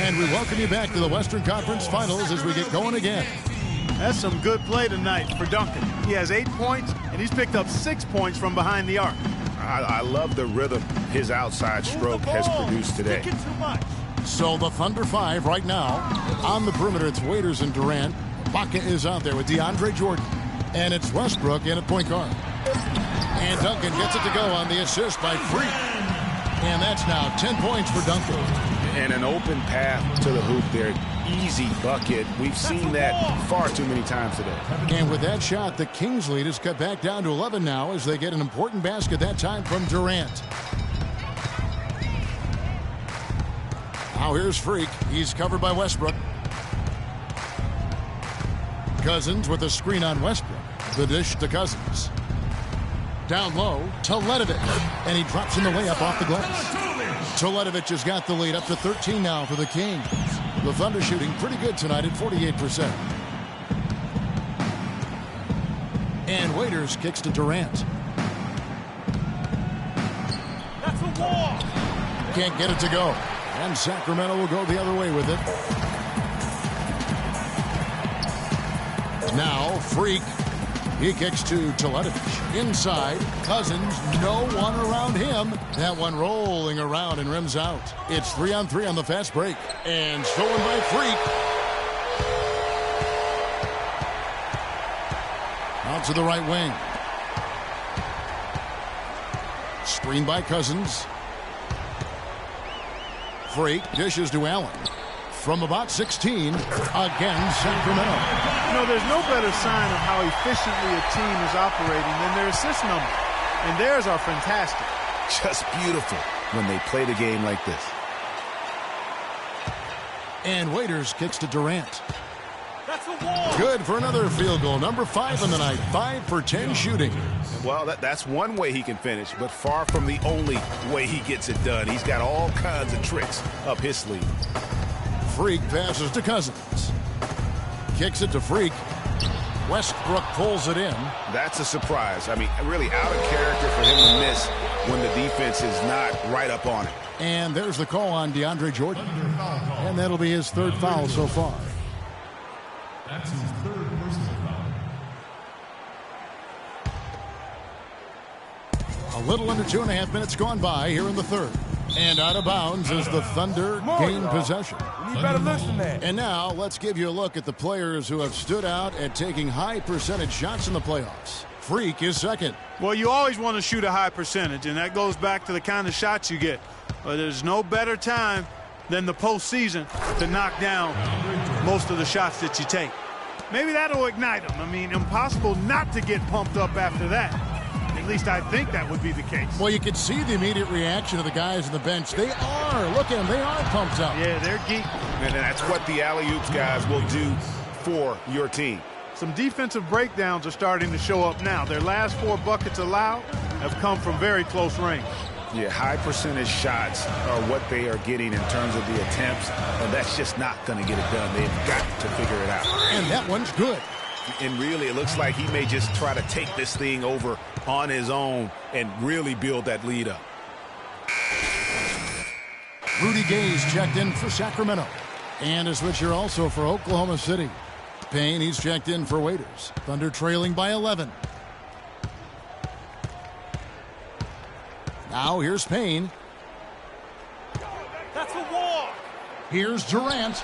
And we welcome you back to the Western Conference Finals as we get going again. That's some good play tonight for Duncan. He has 8 points, and he's picked up 6 points from behind the arc. I love the rhythm his outside stroke has produced today. So the Thunder 5 right now. On the perimeter, it's Waiters and Durant. Baca is out there with DeAndre Jordan. And it's Westbrook in at point guard. And Duncan gets it to go on the assist by Freak. And that's now 10 points for Duncan. And an open path to the hoop there. Easy bucket. We've seen that far too many times today. And with that shot, the Kings lead is cut back down to 11 now as they get an important basket that time from Durant. Now here's Freak. He's covered by Westbrook. Cousins with a screen on Westbrook. The dish to Cousins. Down low to Ledovic. And he drops in the layup off the glass. Ledovic has got the lead up to 13 now for the Kings. The Thunder shooting pretty good tonight at 48%. And Waiters kicks to Durant. That's a wall. Can't get it to go. And Sacramento will go the other way with it. Now, Freak. He kicks to Ledovic. Inside, Cousins, no one around him. That one rolling around and rims out. It's 3-on-3 on the fast break. And stolen by Freak. Out to the right wing. Screen by Cousins. Freak dishes to Allen. From about 16, again, Sacramento. You know, there's no better sign of how efficiently a team is operating than their assist numbers. And theirs are fantastic. Just beautiful when they play the game like this. And Waiters kicks to Durant. That's a wall. Good for another field goal. Number 5 in the night. 5 for 10 shooting. Well, that's one way he can finish, but far from the only way he gets it done. He's got all kinds of tricks up his sleeve. Freak passes to Cousins. Kicks it to Freak. Westbrook pulls it in. That's a surprise. I mean, really out of character for him to miss when the defense is not right up on it. And there's the call on DeAndre Jordan. And that'll be his third foul so far. That's his third personal foul. A little under 2.5 minutes gone by here in the third. And out of bounds as the Thunder gain possession. You better listen there. And now let's give you a look at the players who have stood out at taking high percentage shots in the playoffs. Freak is second. Well, you always want to shoot a high percentage, and that goes back to the kind of shots you get. But there's no better time than the postseason to knock down most of the shots that you take. Maybe that'll ignite them. I mean, impossible not to get pumped up after that. At least I think that would be the case. Well, you could see the immediate reaction of the guys on the bench. They are. Look at them. They are pumped up. Yeah, they're geek. And that's what the alley-oops guys will do for your team. Some defensive breakdowns are starting to show up now. Their last 4 buckets allowed have come from very close range. Yeah, high percentage shots are what they are getting in terms of the attempts, and that's just not going to get it done. They've got to figure it out. And that one's good. And really, it looks like he may just try to take this thing over on his own and really build that lead up. Rudy Gay's checked in for Sacramento. And a switcher also for Oklahoma City. Payne, he's checked in for Waiters. Thunder trailing by 11. Now here's Payne. That's a walk. Here's Durant.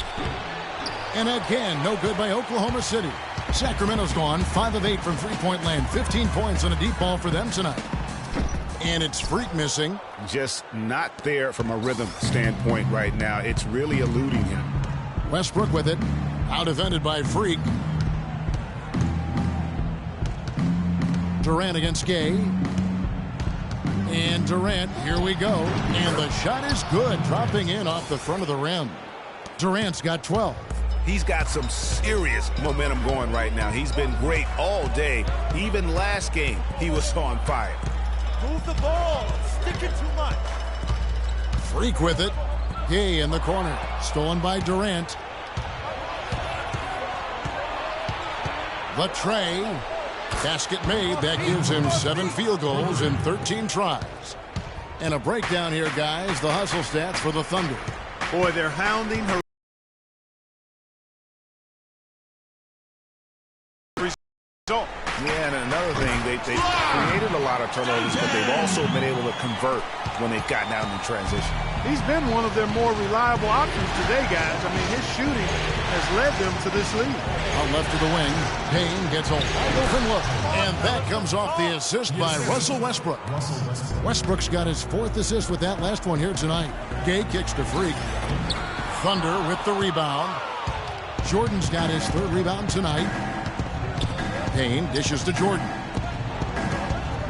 And again, no good by Oklahoma City. Sacramento's gone 5 of 8 from three-point land. 15 points on a deep ball for them tonight. And it's Freak missing. Just not there from a rhythm standpoint right now. It's really eluding him. Westbrook with it. Out defended by Freak. Durant against Gay. And Durant, here we go. And the shot is good, dropping in off the front of the rim. Durant's got 12. He's got some serious momentum going right now. He's been great all day. Even last game, he was on fire. Move the ball. Sticking too much. Freak with it. Gay in the corner. Stolen by Durant. The tray. Basket made. That gives him 7 field goals in 13 tries. And a breakdown here, guys. The hustle stats for the Thunder. Boy, they're hounding her. Yeah, and another thing, they've created a lot of turnovers, but they've also been able to convert when they've gotten out in transition. He's been one of their more reliable options today, guys. I mean, his shooting has led them to this lead. Out left of the wing, Payne gets a wide open look, and that comes off the assist by Russell Westbrook. Westbrook's got his 4th assist with that last one here tonight. Gay kicks to Freak. Thunder with the rebound. Jordan's got his 3rd rebound tonight. Payne dishes to Jordan.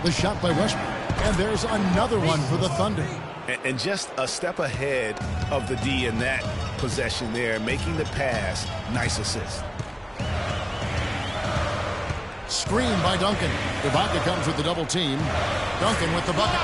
The shot by Westbrook. And there's another one for the Thunder. And just a step ahead of the D in that possession there, making the pass. Nice assist. Screen by Duncan. Ibaka comes with the double team. Duncan with the bucket.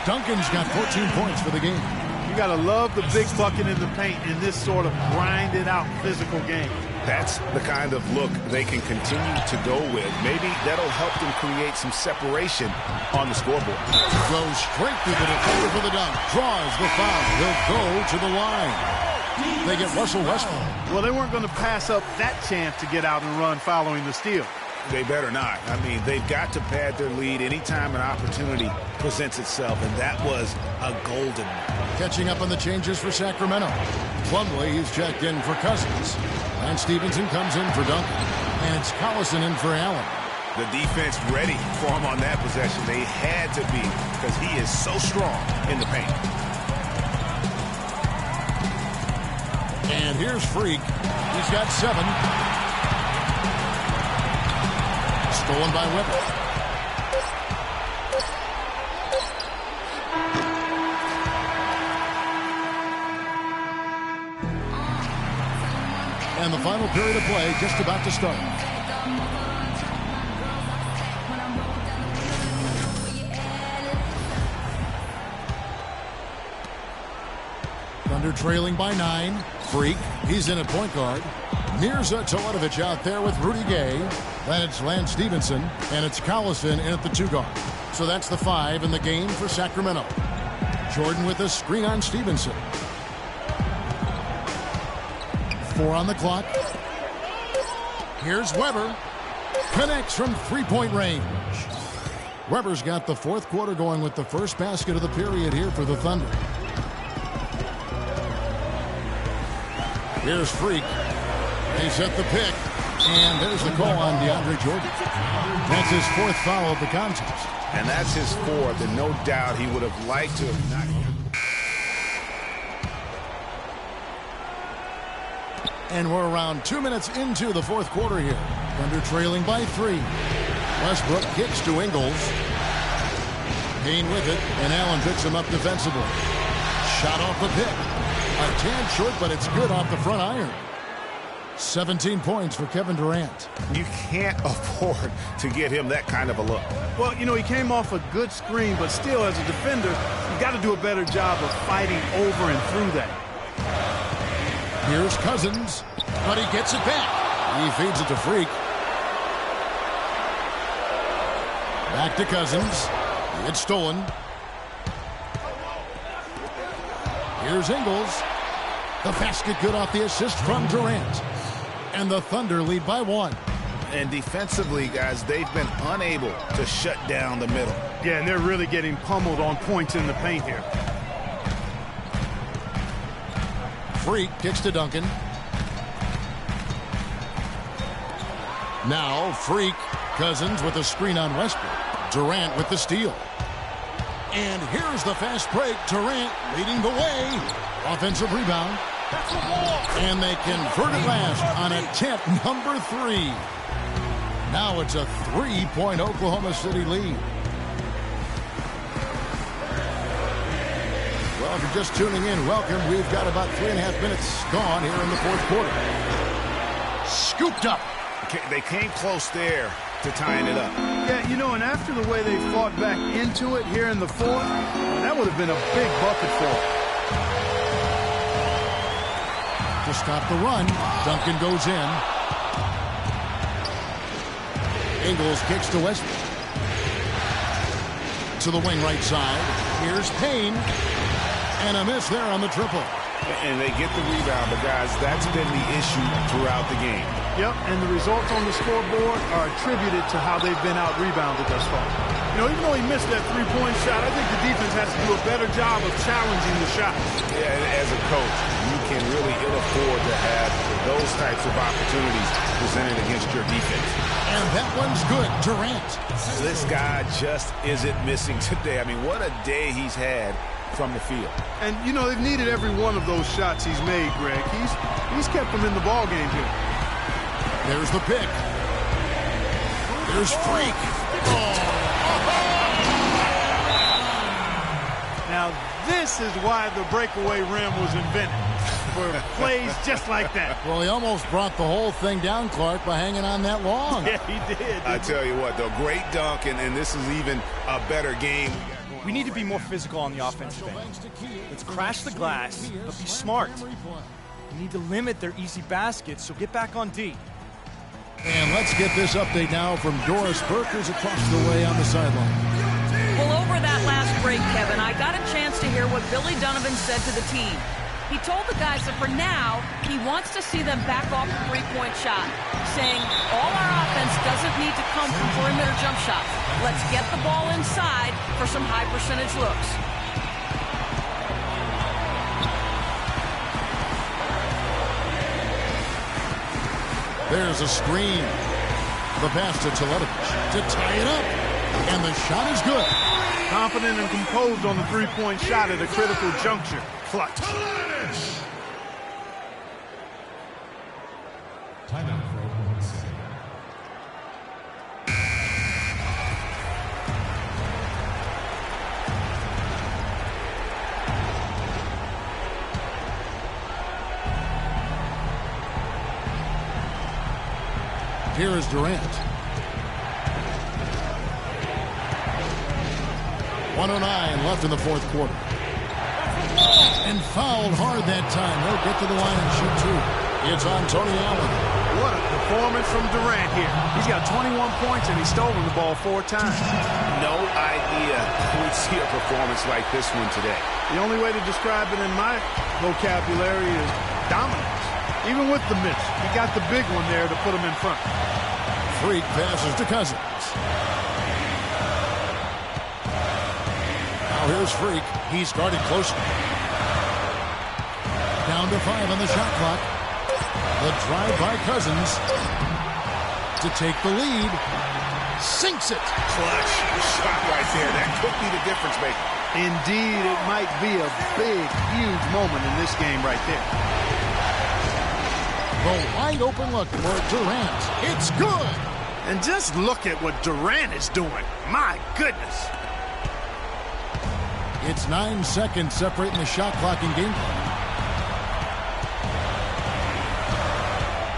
Duncan's got 14 points for the game. You got to love the big bucket in the paint in this sort of grinded out physical game. That's the kind of look they can continue to go with. Maybe that'll help them create some separation on the scoreboard. Goes straight through the defender for the dunk. Draws the foul. He'll go to the line. They get Russell Westbrook. Well, they weren't going to pass up that chance to get out and run following the steal. They better not. I mean, they've got to pad their lead anytime an opportunity presents itself, and that was a golden one. Catching up on the changes for Sacramento. Plumlee, he's checked in for Cousins. And Stevenson comes in for Duncan. And it's Collison in for Allen. The defense ready for him on that possession. They had to be, because he is so strong in the paint. And here's Freak. He's got 7. Stolen by Whipple. And the final period of play just about to start. Thunder trailing by 9. Freak, he's in at point guard. Mirza Teletovic out there with Rudy Gay. Then it's Lance Stevenson, and it's Collison in at the 2 guard. So that's the 5 in the game for Sacramento. Jordan with a screen on Stevenson. 4 on the clock. Here's Weber. Connects from 3-point range. Weber's got the 4th quarter going with the first basket of the period here for the Thunder. Here's Freak. They set the pick. And there's the call on DeAndre Jordan. That's his 4th foul of the contest. And that's his 4th, and no doubt he would have liked to have not. And we're around 2 minutes into the 4th quarter here. Thunder trailing by 3. Westbrook kicks to Ingles. Payne with it, and Allen picks him up defensively. Shot off the pick. A tad short, but it's good off the front iron. 17 points for Kevin Durant. You can't afford to get him that kind of a look. Well, you know, he came off a good screen, but still, as a defender, you got to do a better job of fighting over and through that. Here's Cousins, but he gets it back. He feeds it to Freak. Back to Cousins. It's stolen. Here's Ingles. The basket good off the assist from Durant. And the Thunder lead by 1. And defensively, guys, they've been unable to shut down the middle. Yeah, and they're really getting pummeled on points in the paint here. Freak kicks to Duncan. Now Freak. Cousins with a screen on Westbrook. Durant with the steal. And here's the fast break. Durant leading the way. Offensive rebound. And they convert it last on attempt number 3. Now it's a 3-point Oklahoma City lead. Well, if you're just tuning in, welcome. We've got about 3.5 minutes gone here in the fourth quarter. Scooped up. They came close there to tying it up. Yeah, you know, and after the way they fought back into it here in the fourth, that would have been a big bucket for them. To stop the run, Duncan goes in. Ingles kicks to Westbrook. To the wing right side. Here's Payne. And a miss there on the triple. And they get the rebound, but guys, that's been the issue throughout the game. Yep, and the results on the scoreboard are attributed to how they've been out-rebounded thus far. You know, even though he missed that three-point shot, I think the defense has to do a better job of challenging the shot. Yeah, and as a coach, you can really ill afford to have those types of opportunities presented against your defense. And that one's good. Durant. This guy just isn't missing today. I mean, what a day he's had from the field. And, you know, they've needed every one of those shots he's made, Greg. He's kept them in the ball game here. There's the pick. There's Freak. Now, this is why the breakaway rim was invented. For plays just like that. Well, he almost brought the whole thing down, Clark, by hanging on that long. Yeah, he did. I tell you what, though, great dunk, and this is even a better game. We need to be more physical on the offensive end. Let's crash the glass, but be smart. We need to limit their easy baskets, so get back on D. And let's get this update now from Doris Burke, who's across the way on the sideline. Well, over that last break, Kevin, I got a chance to hear what Billy Donovan said to the team. He told the guys that for now, he wants to see them back off the three-point shot, saying all our offense doesn't need to come from perimeter jump shots. Let's get the ball inside for some high-percentage looks. There's a screen. The pass to Teletovic to tie it up. And the shot is good. Confident and composed on the three-point shot at a critical juncture. Clutch. Timeout for Oklahoma City. Here is Durant. 1:09 left in the fourth quarter. And fouled hard that time. They'll get to the line and shoot two. It's on Tony Allen. What a performance from Durant here. He's got 21 points and he's stolen the ball 4 times. No idea we'd see a performance like this one today. The only way to describe it in my vocabulary is dominance. Even with the miss, he got the big one there to put him in front. Freak passes to Cousins. Now here's Freak. He's guarded closely. Down to 5 on the shot clock. The drive by Cousins to take the lead. Sinks it. Clutch shot right there. That could be the difference maker. Indeed, it might be a big, huge moment in this game right there. The wide open look for Durant. It's good. And just look at what Durant is doing. My goodness. It's 9 seconds separating the shot clock and game clock.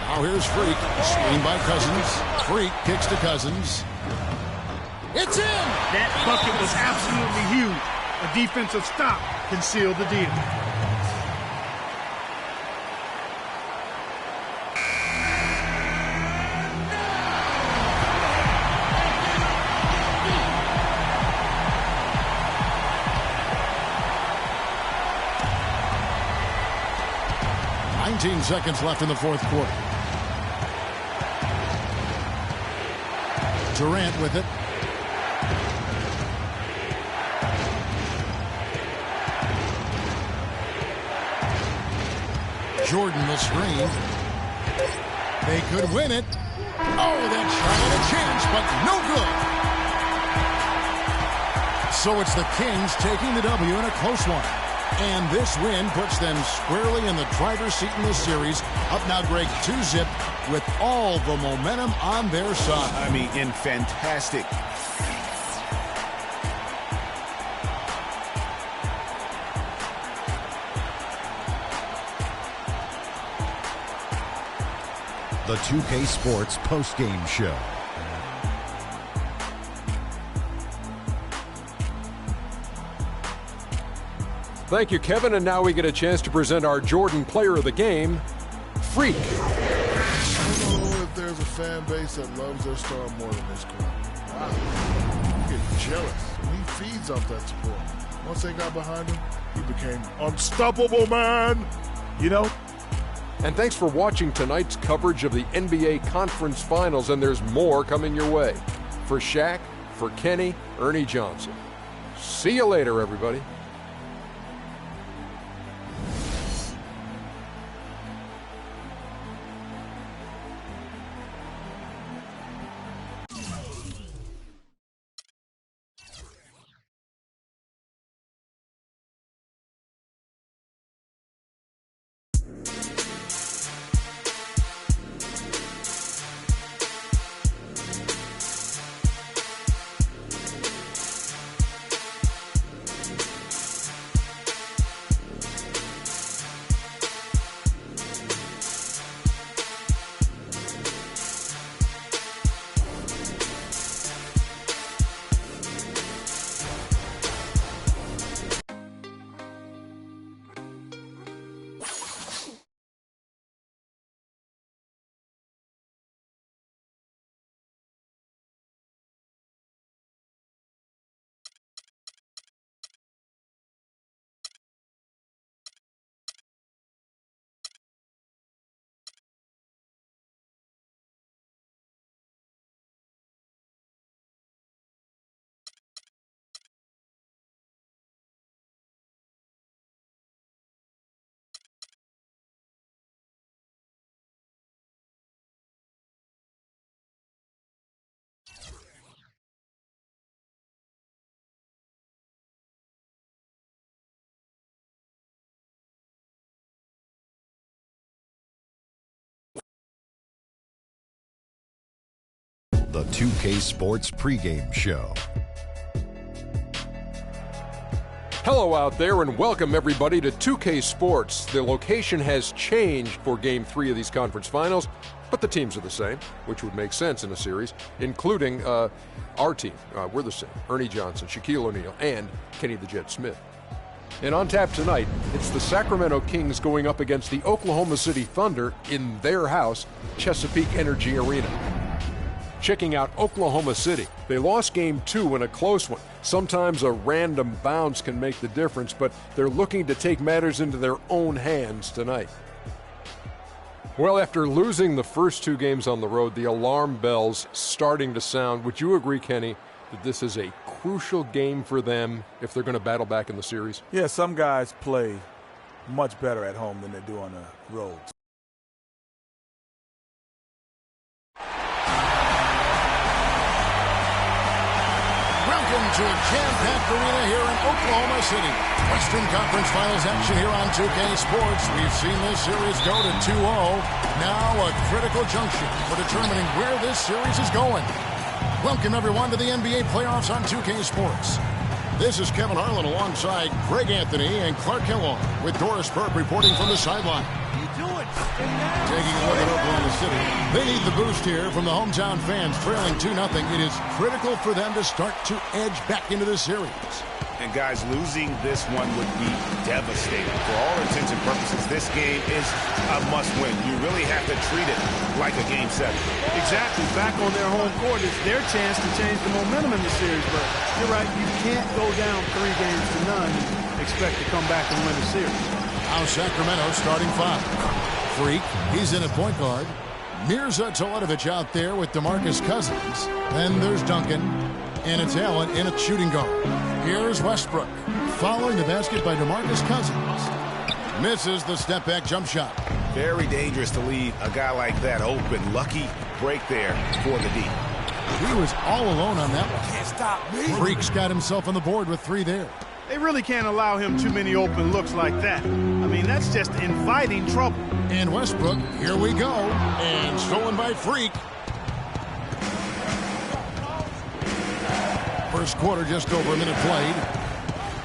Now here's Freak. Screen by Cousins. Freak kicks to Cousins. It's in! That bucket was absolutely huge. A defensive stop can seal the deal. Seconds left in the fourth quarter. Durant with it. Jordan will screen. They could win it. Oh, that shot had a chance, but no good. So it's the Kings taking the W in a close one. And this win puts them squarely in the driver's seat in this series. Up now, Greg, 2-zip with all the momentum on their side. I mean, in fantastic. The 2K Sports postgame show. Thank you, Kevin. And now we get a chance to present our Jordan Player of the Game, Freak. I don't know if there's a fan base that loves their star more than this crowd. Wow. You get jealous. He feeds off that support. Once they got behind him, he became unstoppable, man. You know? And thanks for watching tonight's coverage of the NBA Conference Finals, and there's more coming your way. For Shaq, for Kenny, Ernie Johnson. See you later, everybody. The 2K Sports pregame show. Hello out there, and welcome everybody to 2K Sports. The location has changed for Game 3 of these conference finals, but the teams are the same, which would make sense in a series, including our team. We're the same. Ernie Johnson, Shaquille O'Neal, and Kenny the Jet Smith. And on tap tonight, it's the Sacramento Kings going up against the Oklahoma City Thunder in their house, Chesapeake Energy Arena. Checking out Oklahoma City. They lost Game 2 in a close one. Sometimes a random bounce can make the difference, but they're looking to take matters into their own hands tonight. Well, after losing the first 2 games on the road, the alarm bells starting to sound. Would you agree, Kenny, that this is a crucial game for them if they're going to battle back in the series? Yeah, some guys play much better at home than they do on the road. Welcome to a jam-packed arena here in Oklahoma City. Western Conference Finals action here on 2K Sports. We've seen this series go to 2-0. Now a critical junction for determining where this series is going. Welcome everyone to the NBA playoffs on 2K Sports. This is Kevin Harlan alongside Greg Anthony and Clark Kellogg with Doris Burke reporting from the sideline. Taking a look at Oklahoma City. They need the boost here from the hometown fans, trailing 2-0. It is critical for them to start to edge back into this series. And guys, losing this one would be devastating. For all intents and purposes, this game is a must-win. You really have to treat it like a Game 7. Exactly. Back on their home court, it's their chance to change the momentum in the series. But you're right, you can't go down 3-0 and expect to come back and win the series. Now Sacramento starting 5. Freak, he's in at point guard. Mirza Teletovic out there with DeMarcus Cousins. Then there's Duncan. And it's Allen in at shooting guard. Here's Westbrook, following the basket by DeMarcus Cousins. Misses the step-back jump shot. Very dangerous to leave a guy like that open. Lucky break there for the D. He was all alone on that one. Can't stop me. Freak's got himself on the board with 3 there. They really can't allow him too many open looks like that. I mean, that's just inviting trouble. And Westbrook, here we go. And stolen by Freak. First quarter, just over a minute played.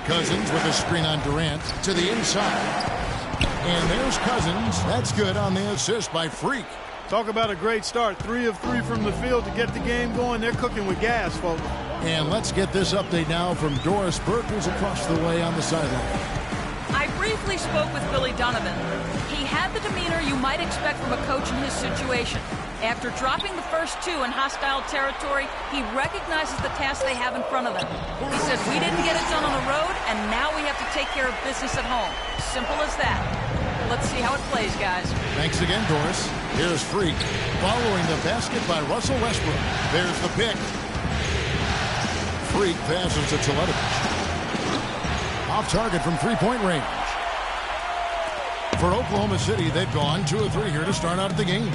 Cousins with a screen on Durant to the inside. And there's Cousins. That's good on the assist by Freak. Talk about a great start. 3 of 3 from the field to get the game going. They're cooking with gas, folks. And let's get this update now from Doris Burke, who's across the way on the sideline. I briefly spoke with Billy Donovan. He had the demeanor you might expect from a coach in his situation. After dropping the first 2 in hostile territory, he recognizes the task they have in front of them. He said, we didn't get it done on the road, and now we have to take care of business at home. Simple as that. Let's see how it plays, guys. Thanks again, Doris. Here's Freak, following the basket by Russell Westbrook. There's the pick. Freak passes to Teletovic. Off target from three-point range. For Oklahoma City, they've gone 2 of 3 here to start out the game.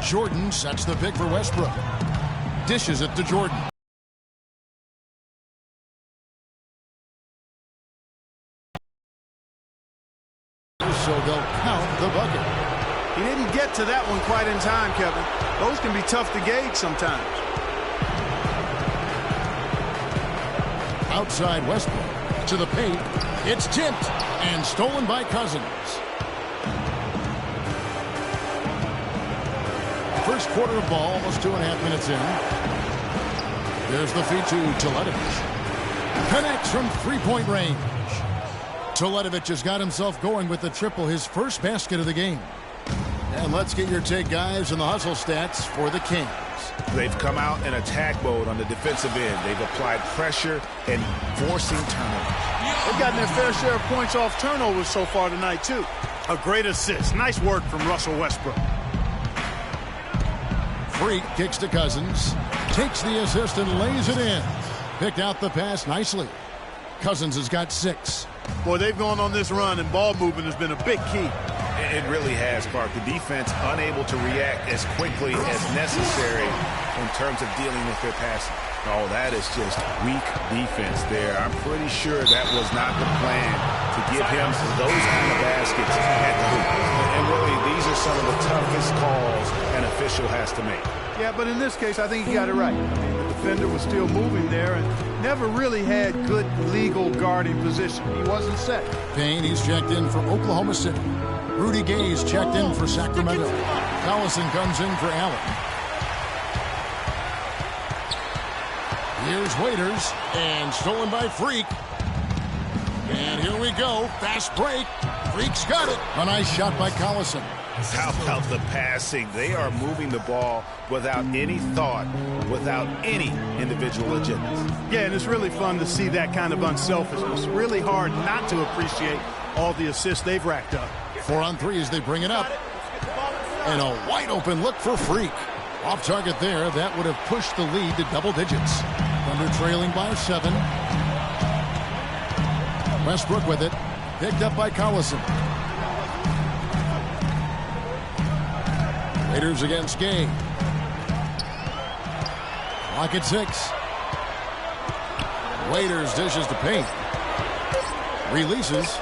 Jordan sets the pick for Westbrook. Dishes it to Jordan. So they'll count the bucket. He didn't get to that one quite in time, Kevin. Those can be tough to gauge sometimes. Outside Westbrook to the paint. It's tipped and stolen by Cousins. First quarter of ball, almost 2.5 minutes in. There's the feed to Teletovic. Connects from three-point range. Teletovic has got himself going with the triple, his first basket of the game. And let's get your take, guys, on the hustle stats for the Kings. They've come out in attack mode on the defensive end. They've applied pressure and forcing turnovers. They've gotten their fair share of points off turnovers so far tonight, too. A great assist. Nice work from Russell Westbrook. Freak kicks to Cousins. Takes the assist and lays it in. Picked out the pass nicely. Cousins has got 6. Boy, they've gone on this run, and ball movement has been a big key. It really has, Clark. The defense unable to react as quickly as necessary in terms of dealing with their passing. Oh, that is just weak defense there. I'm pretty sure that was not the plan to give him those kind of baskets at the hoop. And really, these are some of the toughest calls an official has to make. Yeah, but in this case, I think he got it right. I mean, the defender was still moving there and never really had good legal guarding position. He wasn't set. Payne, he's checked in for Oklahoma City. Rudy Gay's checked in for Sacramento. Collison comes in for Allen. Here's Waiters, and stolen by Freak. And here we go, fast break. Freak's got it. A nice shot by Collison. How about the passing? They are moving the ball without any thought, without any individual agendas. Yeah, and it's really fun to see that kind of unselfishness. Really hard not to appreciate all the assists they've racked up. 4 on 3 as they bring it up. And a wide open look for Freak. Off target there. That would have pushed the lead to double digits. Thunder trailing by 7. Westbrook with it. Picked up by Collison. Raiders against Gay. Clock at 6. Waiters dishes to Payne. Releases.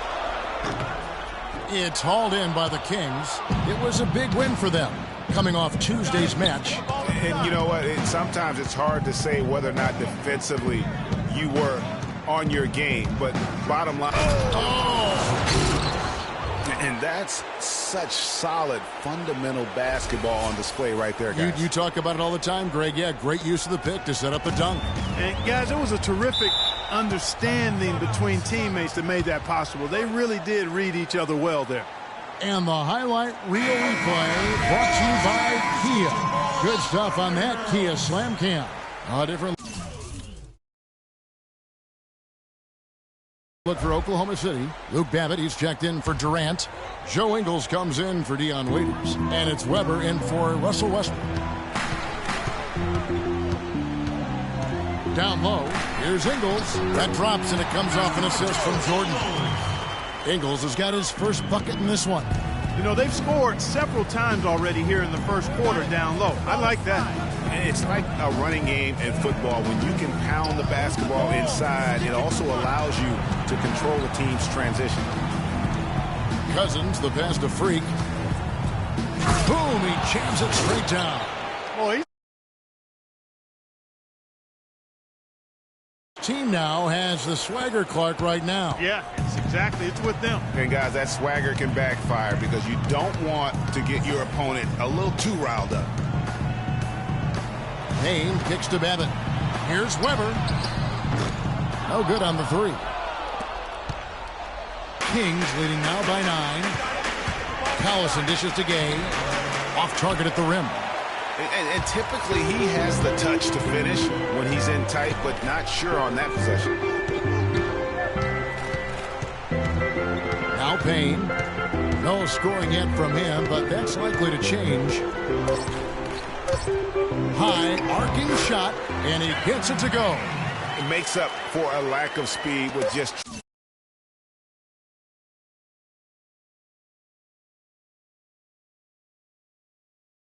It's hauled in by the Kings. It was a big win for them, coming off Tuesday's match. And you know what? Sometimes it's hard to say whether or not defensively you were on your game. But bottom line, and that's such solid, fundamental basketball on display right there, guys. You talk about it all the time, Greg. Yeah, great use of the pick to set up the dunk. And, guys, it was a terrific understanding between teammates that made that possible. They really did read each other well there. And the highlight reel replay brought to you by Kia. Good stuff on that Kia Slam Cam. Different look for Oklahoma City. Luke Babbitt, he's checked in for Durant. Joe Ingles comes in for Dion Waiters. And it's Weber in for Russell Westbrook. Down low, here's Ingles. That drops and it comes off an assist from Jordan. Ingles has got his first bucket in this one. You know, they've scored several times already here in the first quarter down low. I like that. And it's like a running game in football. When you can pound the basketball inside, it also allows you to control the team's transition. Cousins, the pass to Freak. Boom, he jams it straight down. Boy, Team now has the Swagger Clark right now. yeah, it's with them. And guys, that swagger can backfire because you don't want to get your opponent a little too riled up. Payne kicks to Babbitt. Here's Weber. No good on the three. Kings leading now by 9. Collison dishes to Gay. Off target at the rim. And typically he has the touch to finish when he's in tight, but not sure on that possession. Now Payne. No scoring yet from him, but that's likely to change. High arcing shot, and he gets it to go. It makes up for a lack of speed with just